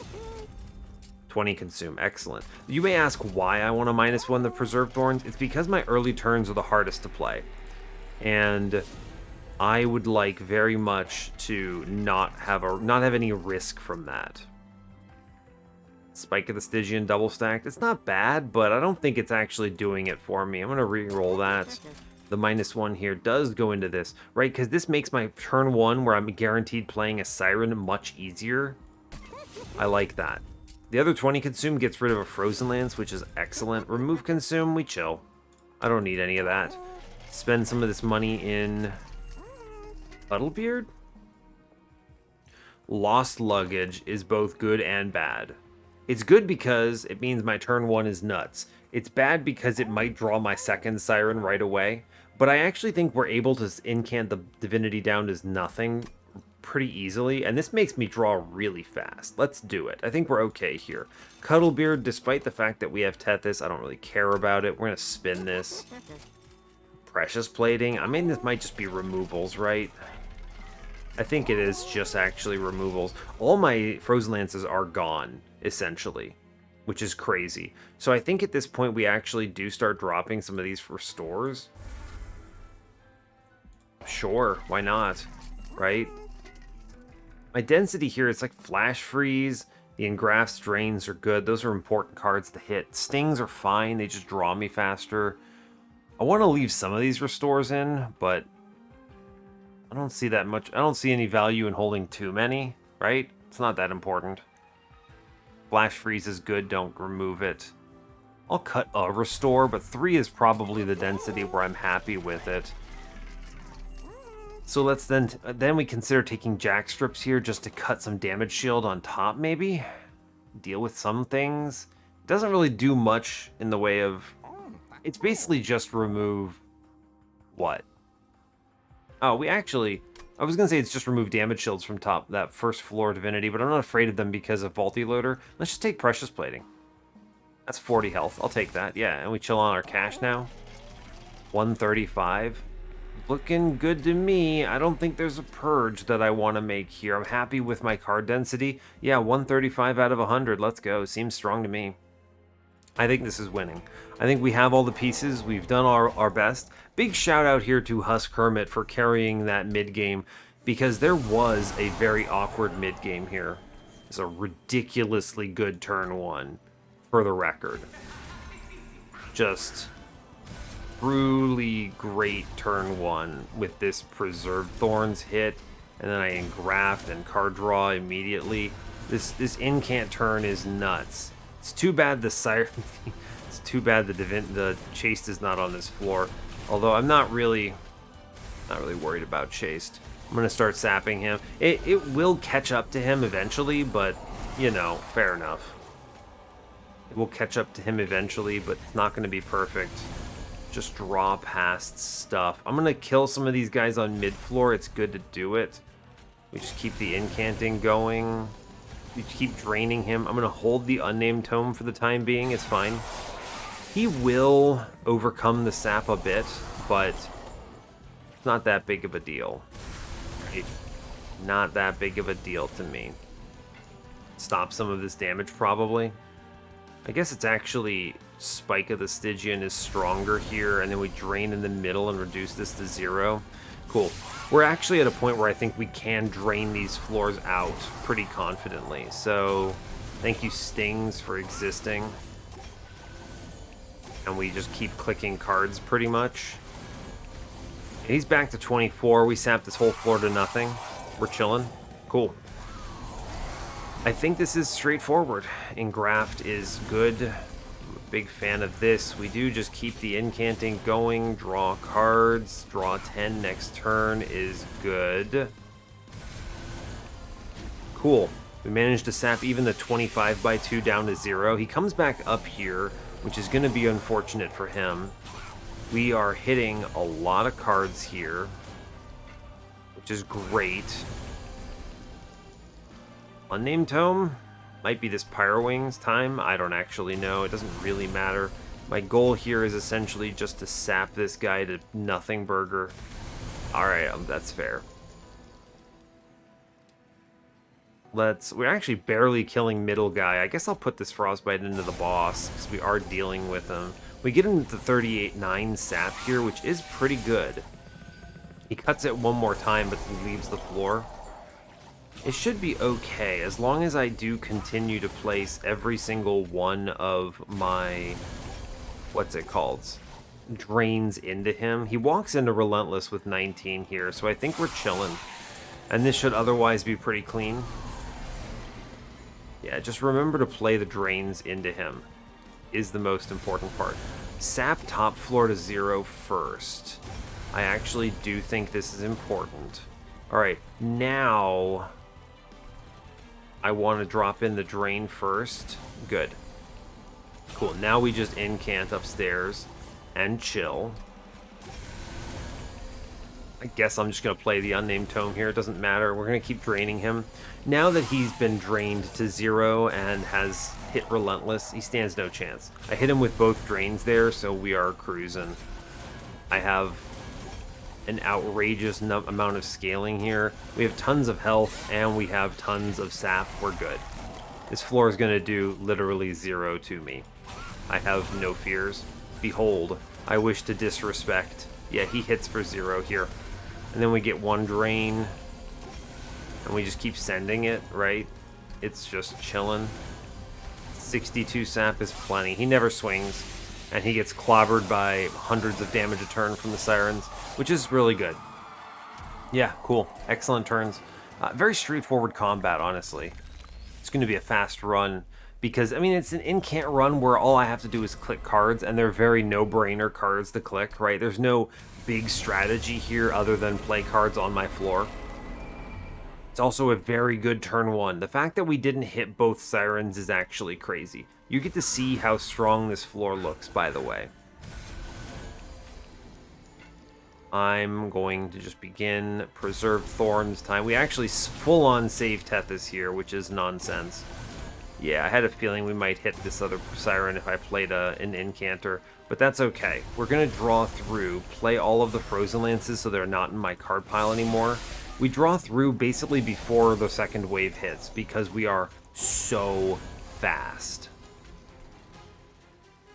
20 consume, excellent. You may ask why I want to -1 the Preserved Thorns. It's because my early turns are the hardest to play. And I would like very much to not have any risk from that. Spike of the Stygian double stacked. It's not bad, but I don't think it's actually doing it for me. I'm going to re-roll that. The -1 here does go into this, right? Because this makes my turn 1, where I'm guaranteed playing a Siren, much easier. I like that. The other 20 consume gets rid of a Frozen Lance, which is excellent. Remove consume, we chill. I don't need any of that. Spend some of this money in Puddlebeard? Lost Luggage is both good and bad. It's good because it means my turn 1 is nuts. It's bad because it might draw my second Siren right away. But I actually think we're able to incant the Divinity down to nothing pretty easily. And this makes me draw really fast. Let's do it. I think we're okay here. Cuddlebeard, despite the fact that we have Tethys, I don't really care about it. We're going to spin this. Precious Plating. I mean, this might just be removals, right? I think it is just actually removals. All my Frozen Lances are gone, essentially, which is crazy. So I think at this point we actually do start dropping some of these restores. Sure, why not, right? My density here, it's like Flash Freeze. The Engraft Drains are good. Those are important cards to hit. Stings are fine. They just draw me faster. I want to leave some of these restores in, but I don't see that much. I don't see any value in holding too many, right? It's not that important. Flash Freeze is good. Don't remove it. I'll cut a restore, but 3 is probably the density where I'm happy with it. So let's then we consider taking Jack Strips here just to cut some damage shield on top, maybe? Deal with some things. Doesn't really do much in the way of... It's basically just remove... What? Oh, we actually... I was going to say it's just remove damage shields from top, that first floor Divinity, but I'm not afraid of them because of Vaulty Loader. Let's just take Precious Plating. That's 40 health. I'll take that. Yeah, and we chill on our cash now. 135. Looking good to me. I don't think there's a purge that I want to make here. I'm happy with my card density. Yeah, 135 out of 100. Let's go. Seems strong to me. I think this is winning. I think we have all the pieces. We've done our best. Big shout out here to Husk Hermit for carrying that mid game, because there was a very awkward mid game here. It's a ridiculously good turn 1, for the record. Just truly great turn 1 with this Preserved Thorns hit, and then I engraft and card draw immediately. This incant turn is nuts. It's too bad the Siren... It's too bad the Chaste is not on this floor. Although I'm not really worried about Chaste. I'm going to start sapping him. It will catch up to him eventually, but, you know, fair enough. It will catch up to him eventually, but it's not going to be perfect. Just draw past stuff. I'm going to kill some of these guys on mid-floor. It's good to do it. We just keep the incanting going. We keep draining him. I'm going to hold the unnamed tome for the time being. It's fine. He will overcome the sap a bit, but it's not that big of a deal. Right? Not that big of a deal to me. Stop some of this damage, probably. I guess it's actually Spike of the Stygian is stronger here, and then we drain in the middle and reduce this to 0. Cool. We're actually at a point where I think we can drain these floors out pretty confidently. So, thank you, Stings, for existing. And we just keep clicking cards pretty much. And he's back to 24. We sapped this whole floor to nothing. We're chilling. Cool. I think this is straightforward. Engraft is good. I'm a big fan of this. We do just keep the incanting going. Draw cards. Draw 10 next turn is good. Cool. We managed to sap even the 25x2 down to 0. He comes back up here, which is going to be unfortunate for him. We are hitting a lot of cards here, which is great. Unnamed Tome? Might be this Pyrowings time. I don't actually know. It doesn't really matter. My goal here is essentially just to sap this guy to nothing burger. Alright, that's fair. We're actually barely killing middle guy. I guess I'll put this Frostbite into the boss, because we are dealing with him. We get him to 38-9 sap here, which is pretty good. He cuts it one more time, but leaves the floor. It should be okay, as long as I do continue to place every single one of my, what's it called, drains into him. He walks into Relentless with 19 here, so I think we're chilling. And this should otherwise be pretty clean. Yeah, just remember to play the drains into him is the most important part. Sap top floor to 0 first. I actually do think this is important. Alright, now I want to drop in the drain first. Good. Cool, now we just incant upstairs and chill. I guess I'm just going to play the Unnamed Tome here. It doesn't matter. We're going to keep draining him. Now that he's been drained to 0 and has hit Relentless, he stands no chance. I hit him with both drains there, so we are cruising. I have an outrageous amount of scaling here. We have tons of health, and we have tons of sap. We're good. This floor is going to do literally 0 to me. I have no fears. Behold, I wish to disrespect. Yeah, he hits for 0 here. And then we get one drain, and we just keep sending it, right? It's just chilling. 62 sap is plenty. He never swings, and he gets clobbered by hundreds of damage a turn from the Sirens, which is really good. Yeah, cool. Excellent turns. Very straightforward combat, honestly. It's going to be a fast run, because, I mean, it's an incant run where all I have to do is click cards, and they're very no-brainer cards to click, right? There's no big strategy here other than play cards on my floor. It's also a very good turn 1. The fact that we didn't hit both Sirens is actually crazy. You get to see how strong this floor looks, by the way. I'm going to just begin Preserved Thorns time. We actually full-on save Tethys here, which is nonsense. Yeah, I had a feeling we might hit this other Siren if I played an Incanter, but that's okay. We're going to draw through, play all of the Frozen Lances so they're not in my card pile anymore. We draw through basically before the second wave hits because we are so fast.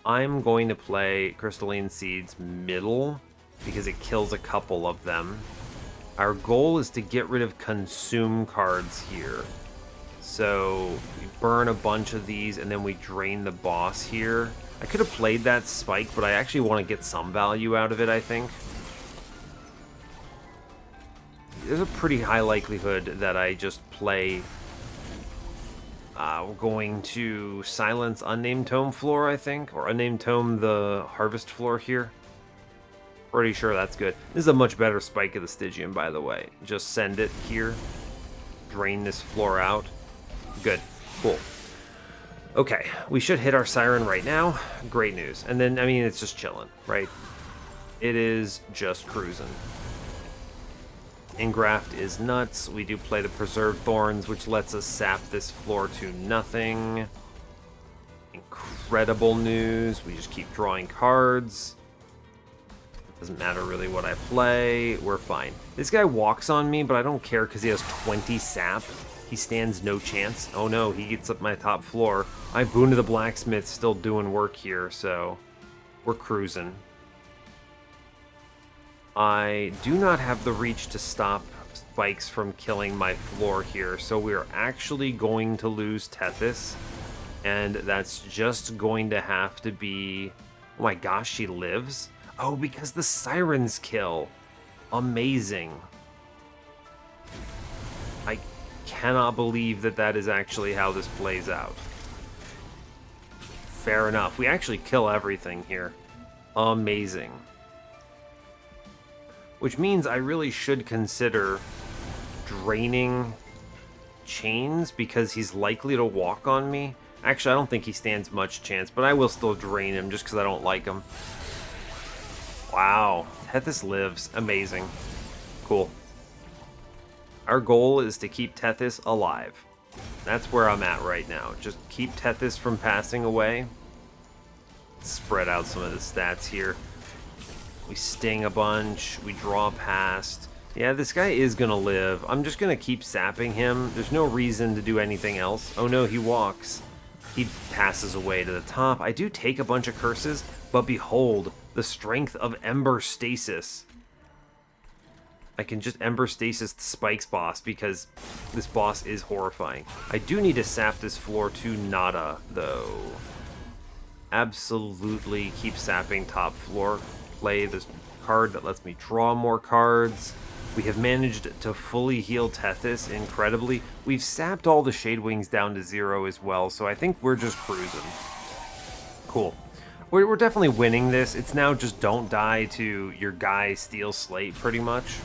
I'm going to play Crystalline Seeds middle because it kills a couple of them. Our goal is to get rid of consume cards here. So we burn a bunch of these and then we drain the boss here. I could have played that Spike, but I actually want to get some value out of it, I think. There's a pretty high likelihood that I just play... we're going to silence Unnamed Tome floor, I think. Or Unnamed Tome the Harvest floor here. Pretty sure that's good. This is a much better Spike of the Stygian, by the way. Just send it here. Drain this floor out. Good. Cool. Okay, we should hit our Siren right now. Great news. And then, I mean, it's just chilling, right? It is just cruising. Engraft is nuts. We do play the Preserved Thorns, which lets us sap this floor to nothing. Incredible news. We just keep drawing cards. Doesn't matter really what I play. We're fine. This guy walks on me, but I don't care because he has 20 sap. He stands no chance. Oh no, he gets up my top floor. I Boon to the Blacksmith still doing work here, so we're cruising. I do not have the reach to stop spikes from killing my floor here, so we're actually going to lose Tethys, and that's just going to have to be... Oh my gosh, she lives? Oh, because the sirens kill. Amazing. I cannot believe that that is actually how this plays out. Fair enough. We actually kill everything here. Amazing. Which means I really should consider draining chains because he's likely to walk on me. Actually, I don't think he stands much chance, but I will still drain him just because I don't like him. Wow. Tethys lives. Amazing. Cool. Our goal is to keep Tethys alive. That's where I'm at right now. Just keep Tethys from passing away. Spread out some of the stats here. We sting a bunch. We draw past. Yeah, this guy is going to live. I'm just going to keep sapping him. There's no reason to do anything else. Oh no, he walks. He passes away to the top. I do take a bunch of curses, but behold, the strength of Ember Stasis. I can just Ember Stasis the Spikes boss because this boss is horrifying. I do need to sap this floor to nada, though. Absolutely keep sapping top floor. Play this card that lets me draw more cards. We have managed to fully heal Tethys incredibly. We've sapped all the Shade Wings down to 0 as well, so I think we're just cruising. Cool. We're definitely winning this. It's now just don't die to your guy Steel Slate, pretty much.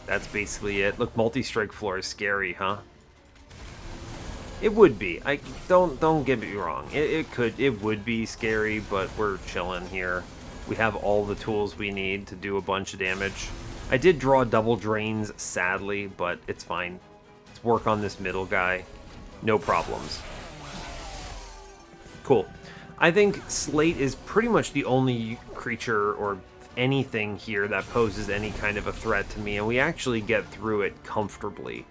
That's basically it. Look, multi-strike floor is scary, huh? It would be. Don't get me wrong. It would be scary, but we're chilling here. We have all the tools we need to do a bunch of damage. I did draw double drains, sadly, but it's fine. Let's work on this middle guy. No problems. Cool. I think Slate is pretty much the only creature or anything here that poses any kind of a threat to me, and we actually get through it comfortably,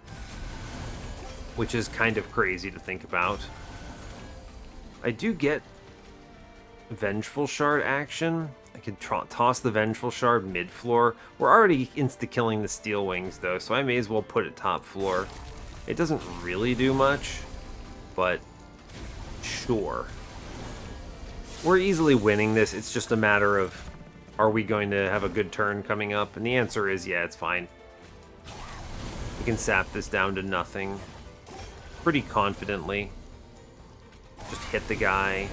which is kind of crazy to think about. I do get Vengeful Shard action. I could toss the Vengeful Shard mid-floor. We're already insta-killing the Steel Wings, though, so I may as well put it top floor. It doesn't really do much, but sure. We're easily winning this. It's just a matter of, are we going to have a good turn coming up? And the answer is, yeah, it's fine. We can sap this down to nothing pretty confidently. Just hit the guy.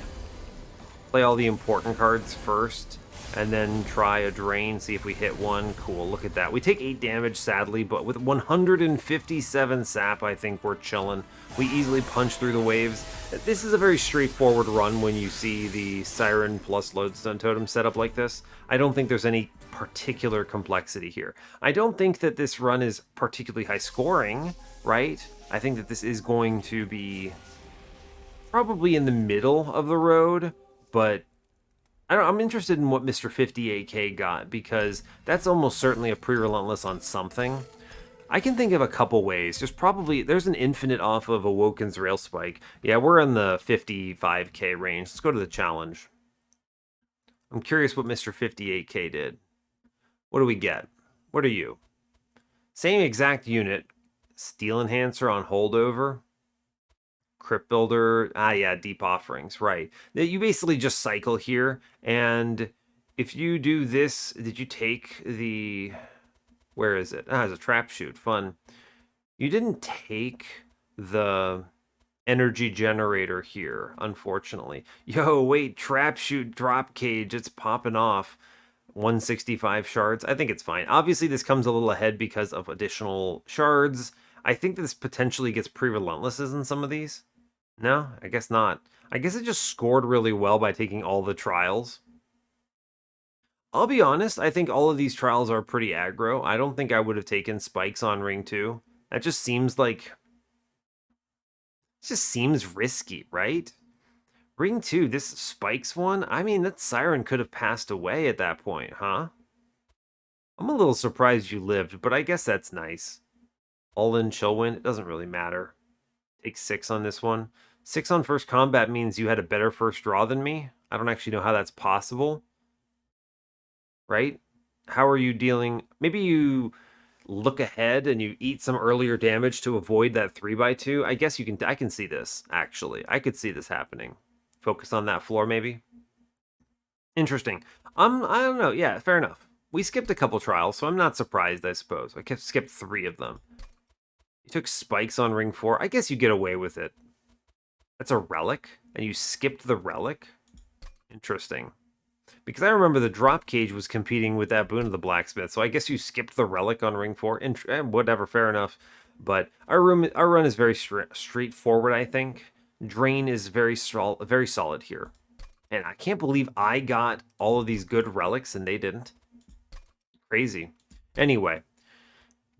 Play all the important cards first, and then try a drain, see if we hit one. Cool, look at that. We take 8 damage, sadly, but with 157 sap, I think we're chilling. We easily punch through the waves. This is a very straightforward run when you see the Siren plus Lodestone Totem set up like this. I don't think there's any particular complexity here. I don't think that this run is particularly high scoring, right? I think that this is going to be probably in the middle of the road, but I'm interested in what Mr. 58K got, because that's almost certainly a pre-relentless on something. I can think of a couple ways. There's an infinite off of Awoken's Rail Spike. Yeah, we're in the 55K range. Let's go to the challenge. I'm curious what Mr. 58K did. What do we get? What are you? Same exact unit. Steel Enhancer on holdover. Crypt Builder, yeah, Deep Offerings, right. You basically just cycle here, and if you do this, did you take the, where is it? It's a Trap Shoot, fun. You didn't take the Energy Generator here, unfortunately. Yo, wait, Trap Shoot, Drop Cage, it's popping off. 165 shards, I think it's fine. Obviously, this comes a little ahead because of additional shards. I think this potentially gets pre-relentlesses in some of these. No, I guess not. I guess it just scored really well by taking all the trials. I'll be honest, I think all of these trials are pretty aggro. I don't think I would have taken spikes on ring 2. That just seems like... It just seems risky, right? Ring 2, this spikes one? I mean, that siren could have passed away at that point, huh? I'm a little surprised you lived, but I guess that's nice. All in chill win, it doesn't really matter. Take 6 on this one. 6 on first combat means you had a better first draw than me. I don't actually know how that's possible. Right? How are you dealing? Maybe you look ahead and you eat some earlier damage to avoid that 3x2. I guess you can. I can see this, actually. I could see this happening. Focus on that floor, maybe. Interesting. I don't know. Yeah, fair enough. We skipped a couple trials, so I'm not surprised, I suppose. I skipped 3 of them. You took spikes on ring 4. I guess you get away with it. That's a relic, and you skipped the relic? Interesting. Because I remember the drop cage was competing with that Boon of the Blacksmith, so I guess you skipped the relic on ring 4. Whatever, fair enough. But our run is very straightforward, I think. Drain is very solid here. And I can't believe I got all of these good relics and they didn't. Crazy. Anyway,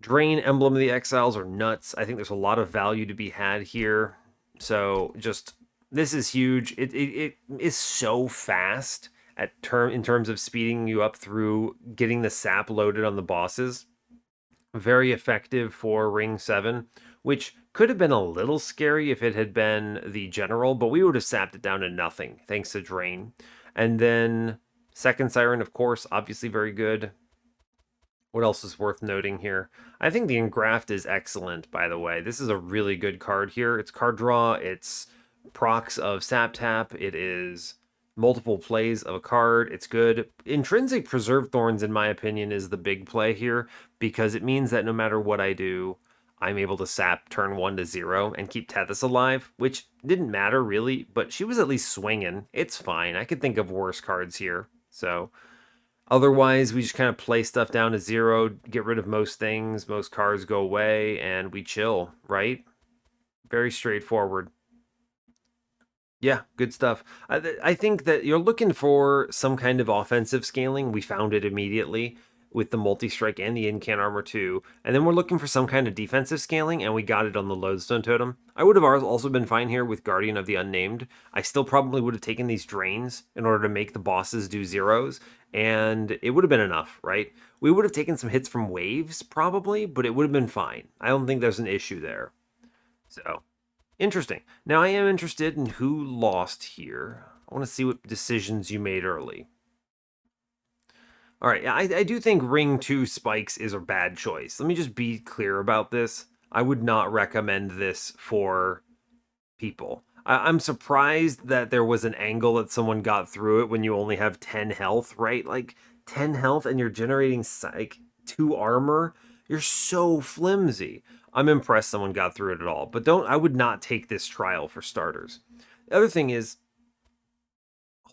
Drain, Emblem of the Exiles are nuts. I think there's a lot of value to be had here. So just, this is huge. It is so fast in terms of speeding you up through getting the sap loaded on the bosses. Very effective for ring 7, which could have been a little scary if it had been the general, but we would have sapped it down to nothing thanks to Drain. And then second siren, of course, obviously very good. What else is worth noting here? I think the Engraft is excellent, by the way. This is a really good card here. It's card draw, it's procs of sap tap, it is multiple plays of a card. It's good. Intrinsic Preserve Thorns, in my opinion, is the big play here because it means that no matter what I do, I'm able to sap turn 1 to 0 and keep Tethys alive, which didn't matter really, but she was at least swinging. It's fine. I could think of worse cards here. So otherwise, we just kind of play stuff down to 0, get rid of most things, most cards go away, and we chill, right? Very straightforward. Yeah, good stuff. I think that you're looking for some kind of offensive scaling. We found it immediately with the multi-strike and the incant armor too. And then we're looking for some kind of defensive scaling, and we got it on the lodestone totem. I would have also been fine here with Guardian of the Unnamed. I still probably would have taken these drains in order to make the bosses do zeros, and it would have been enough, right? We would have taken some hits from waves, probably, but it would have been fine. I don't think there's an issue there. So... interesting. Now I am interested in who lost here. I want to see what decisions you made early. All right, I do think ring 2 spikes is a bad choice. Let me just be clear about this. I would not recommend this for people. I'm surprised that there was an angle that someone got through it when you only have 10 health, right? Like 10 health and you're generating like 2 armor. You're so flimsy. I'm impressed someone got through it at all, but I would not take this trial for starters. The other thing is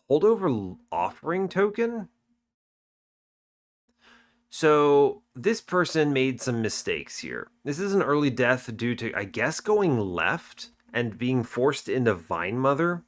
holdover offering token. So this person made some mistakes here. This is an early death due to, I guess, going left and being forced into Vine Mother.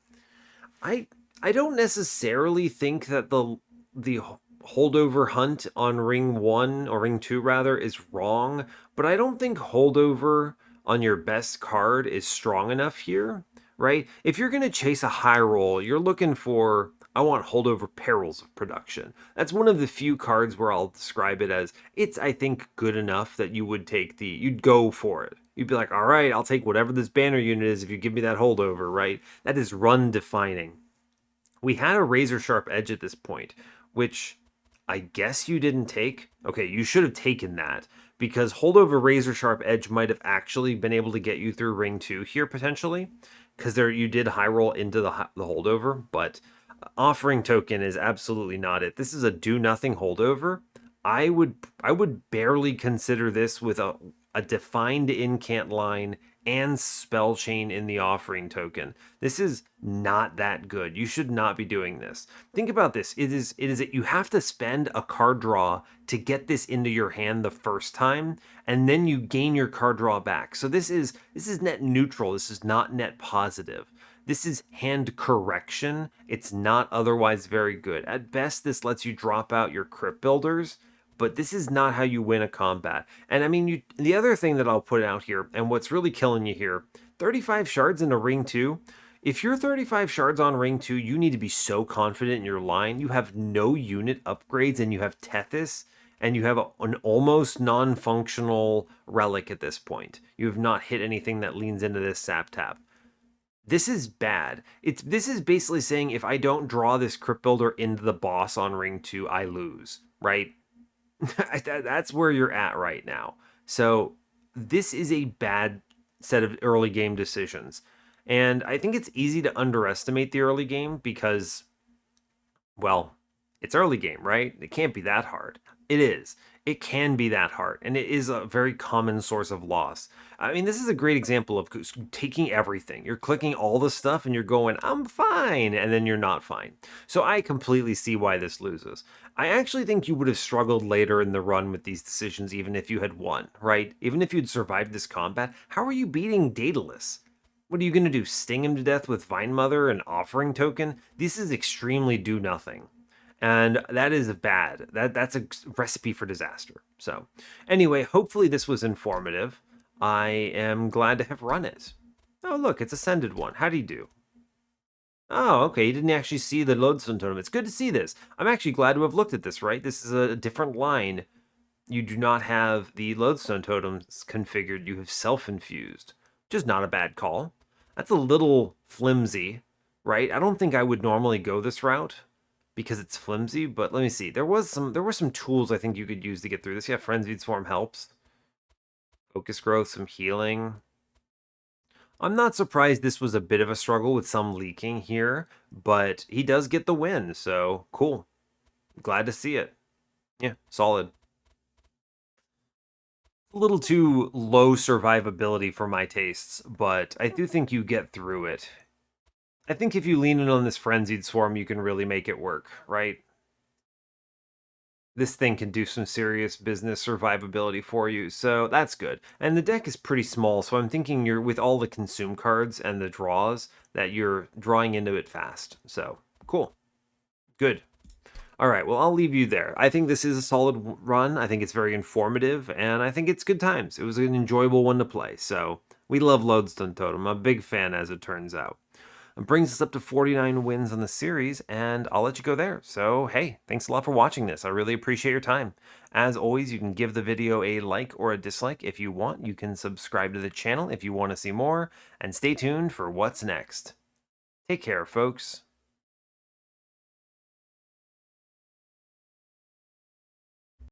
I don't necessarily think that the holdover hunt on ring 1 or ring 2 rather is wrong, but I don't think holdover on your best card is strong enough here, right? If you're going to chase a high roll, you're looking for, I want holdover Perils of Production. That's one of the few cards where I'll describe it as, it's, I think, good enough that you would you'd go for it. You'd be like, all right, I'll take whatever this banner unit is if you give me that holdover, right? That is run defining. We had a razor sharp edge at this point, which I guess you didn't take. Okay, you should have taken that because holdover razor sharp edge might have actually been able to get you through ring 2 here potentially, because you did high roll into the holdover, but offering token is absolutely not it. This is a do nothing holdover. I would barely consider this with a defined incant line and spell chain in the offering token. This is not that good. You should not be doing this. Think about this. It is that you have to spend a card draw to get this into your hand the first time, and then you gain your card draw back. So this is net neutral. This is not net positive. This is hand correction. It's not otherwise very good. At best, this lets you drop out your crypt builders, but this is not how you win a combat. And I mean, the other thing that I'll put out here, and what's really killing you here, 35 shards into ring 2. If you're 35 shards on ring 2, you need to be so confident in your line. You have no unit upgrades, and you have Tethys, and you have an almost non-functional relic at this point. You have not hit anything that leans into this sap tap. This is bad. This is basically saying if I don't draw this crypt builder into the boss on ring 2, I lose, right? That's where you're at right now. So this is a bad set of early game decisions. And I think it's easy to underestimate the early game because, well, it's early game, right? It can't be that hard. It is. It can be that hard, and it is a very common source of loss. I mean, this is a great example of taking everything. You're clicking all the stuff and you're going, I'm fine, and then you're not fine. So I completely see why this loses. I actually think you would have struggled later in the run with these decisions even if you had won, right? Even if you'd survived this combat, how are you beating Daedalus? What are you going to do, sting him to death with Vine Mother and Offering Token? This is extremely do nothing. And that is bad. That's a recipe for disaster. So anyway, hopefully this was informative. I am glad to have run it. Oh, look, it's Ascended one. How'd he do? Oh, okay, you didn't actually see the Lodestone Totem. It's good to see this. I'm actually glad to have looked at this, right? This is a different line. You do not have the Lodestone Totems configured. You have self-infused, which is not a bad call. That's a little flimsy, right? I don't think I would normally go this route because it's flimsy, but let me see. There were some tools I think you could use to get through this. Yeah, Frenzied Swarm helps. Focus growth, some healing. I'm not surprised this was a bit of a struggle with some leaking here, but he does get the win, so cool. Glad to see it. Yeah, solid. A little too low survivability for my tastes, but I do think you get through it. I think if you lean in on this Frenzied Swarm, you can really make it work, right? This thing can do some serious business survivability for you, so that's good. And the deck is pretty small, so I'm thinking you're, with all the consume cards and the draws, that you're drawing into it fast. So, cool. Good. All right, well, I'll leave you there. I think this is a solid run. I think it's very informative, and I think it's good times. It was an enjoyable one to play, so we love Lodestone Totem. I'm a big fan, as it turns out. It brings us up to 49 wins on the series, and I'll let you go there. So, hey, thanks a lot for watching this. I really appreciate your time. As always, you can give the video a like or a dislike if you want. You can subscribe to the channel if you want to see more, and stay tuned for what's next. Take care, folks.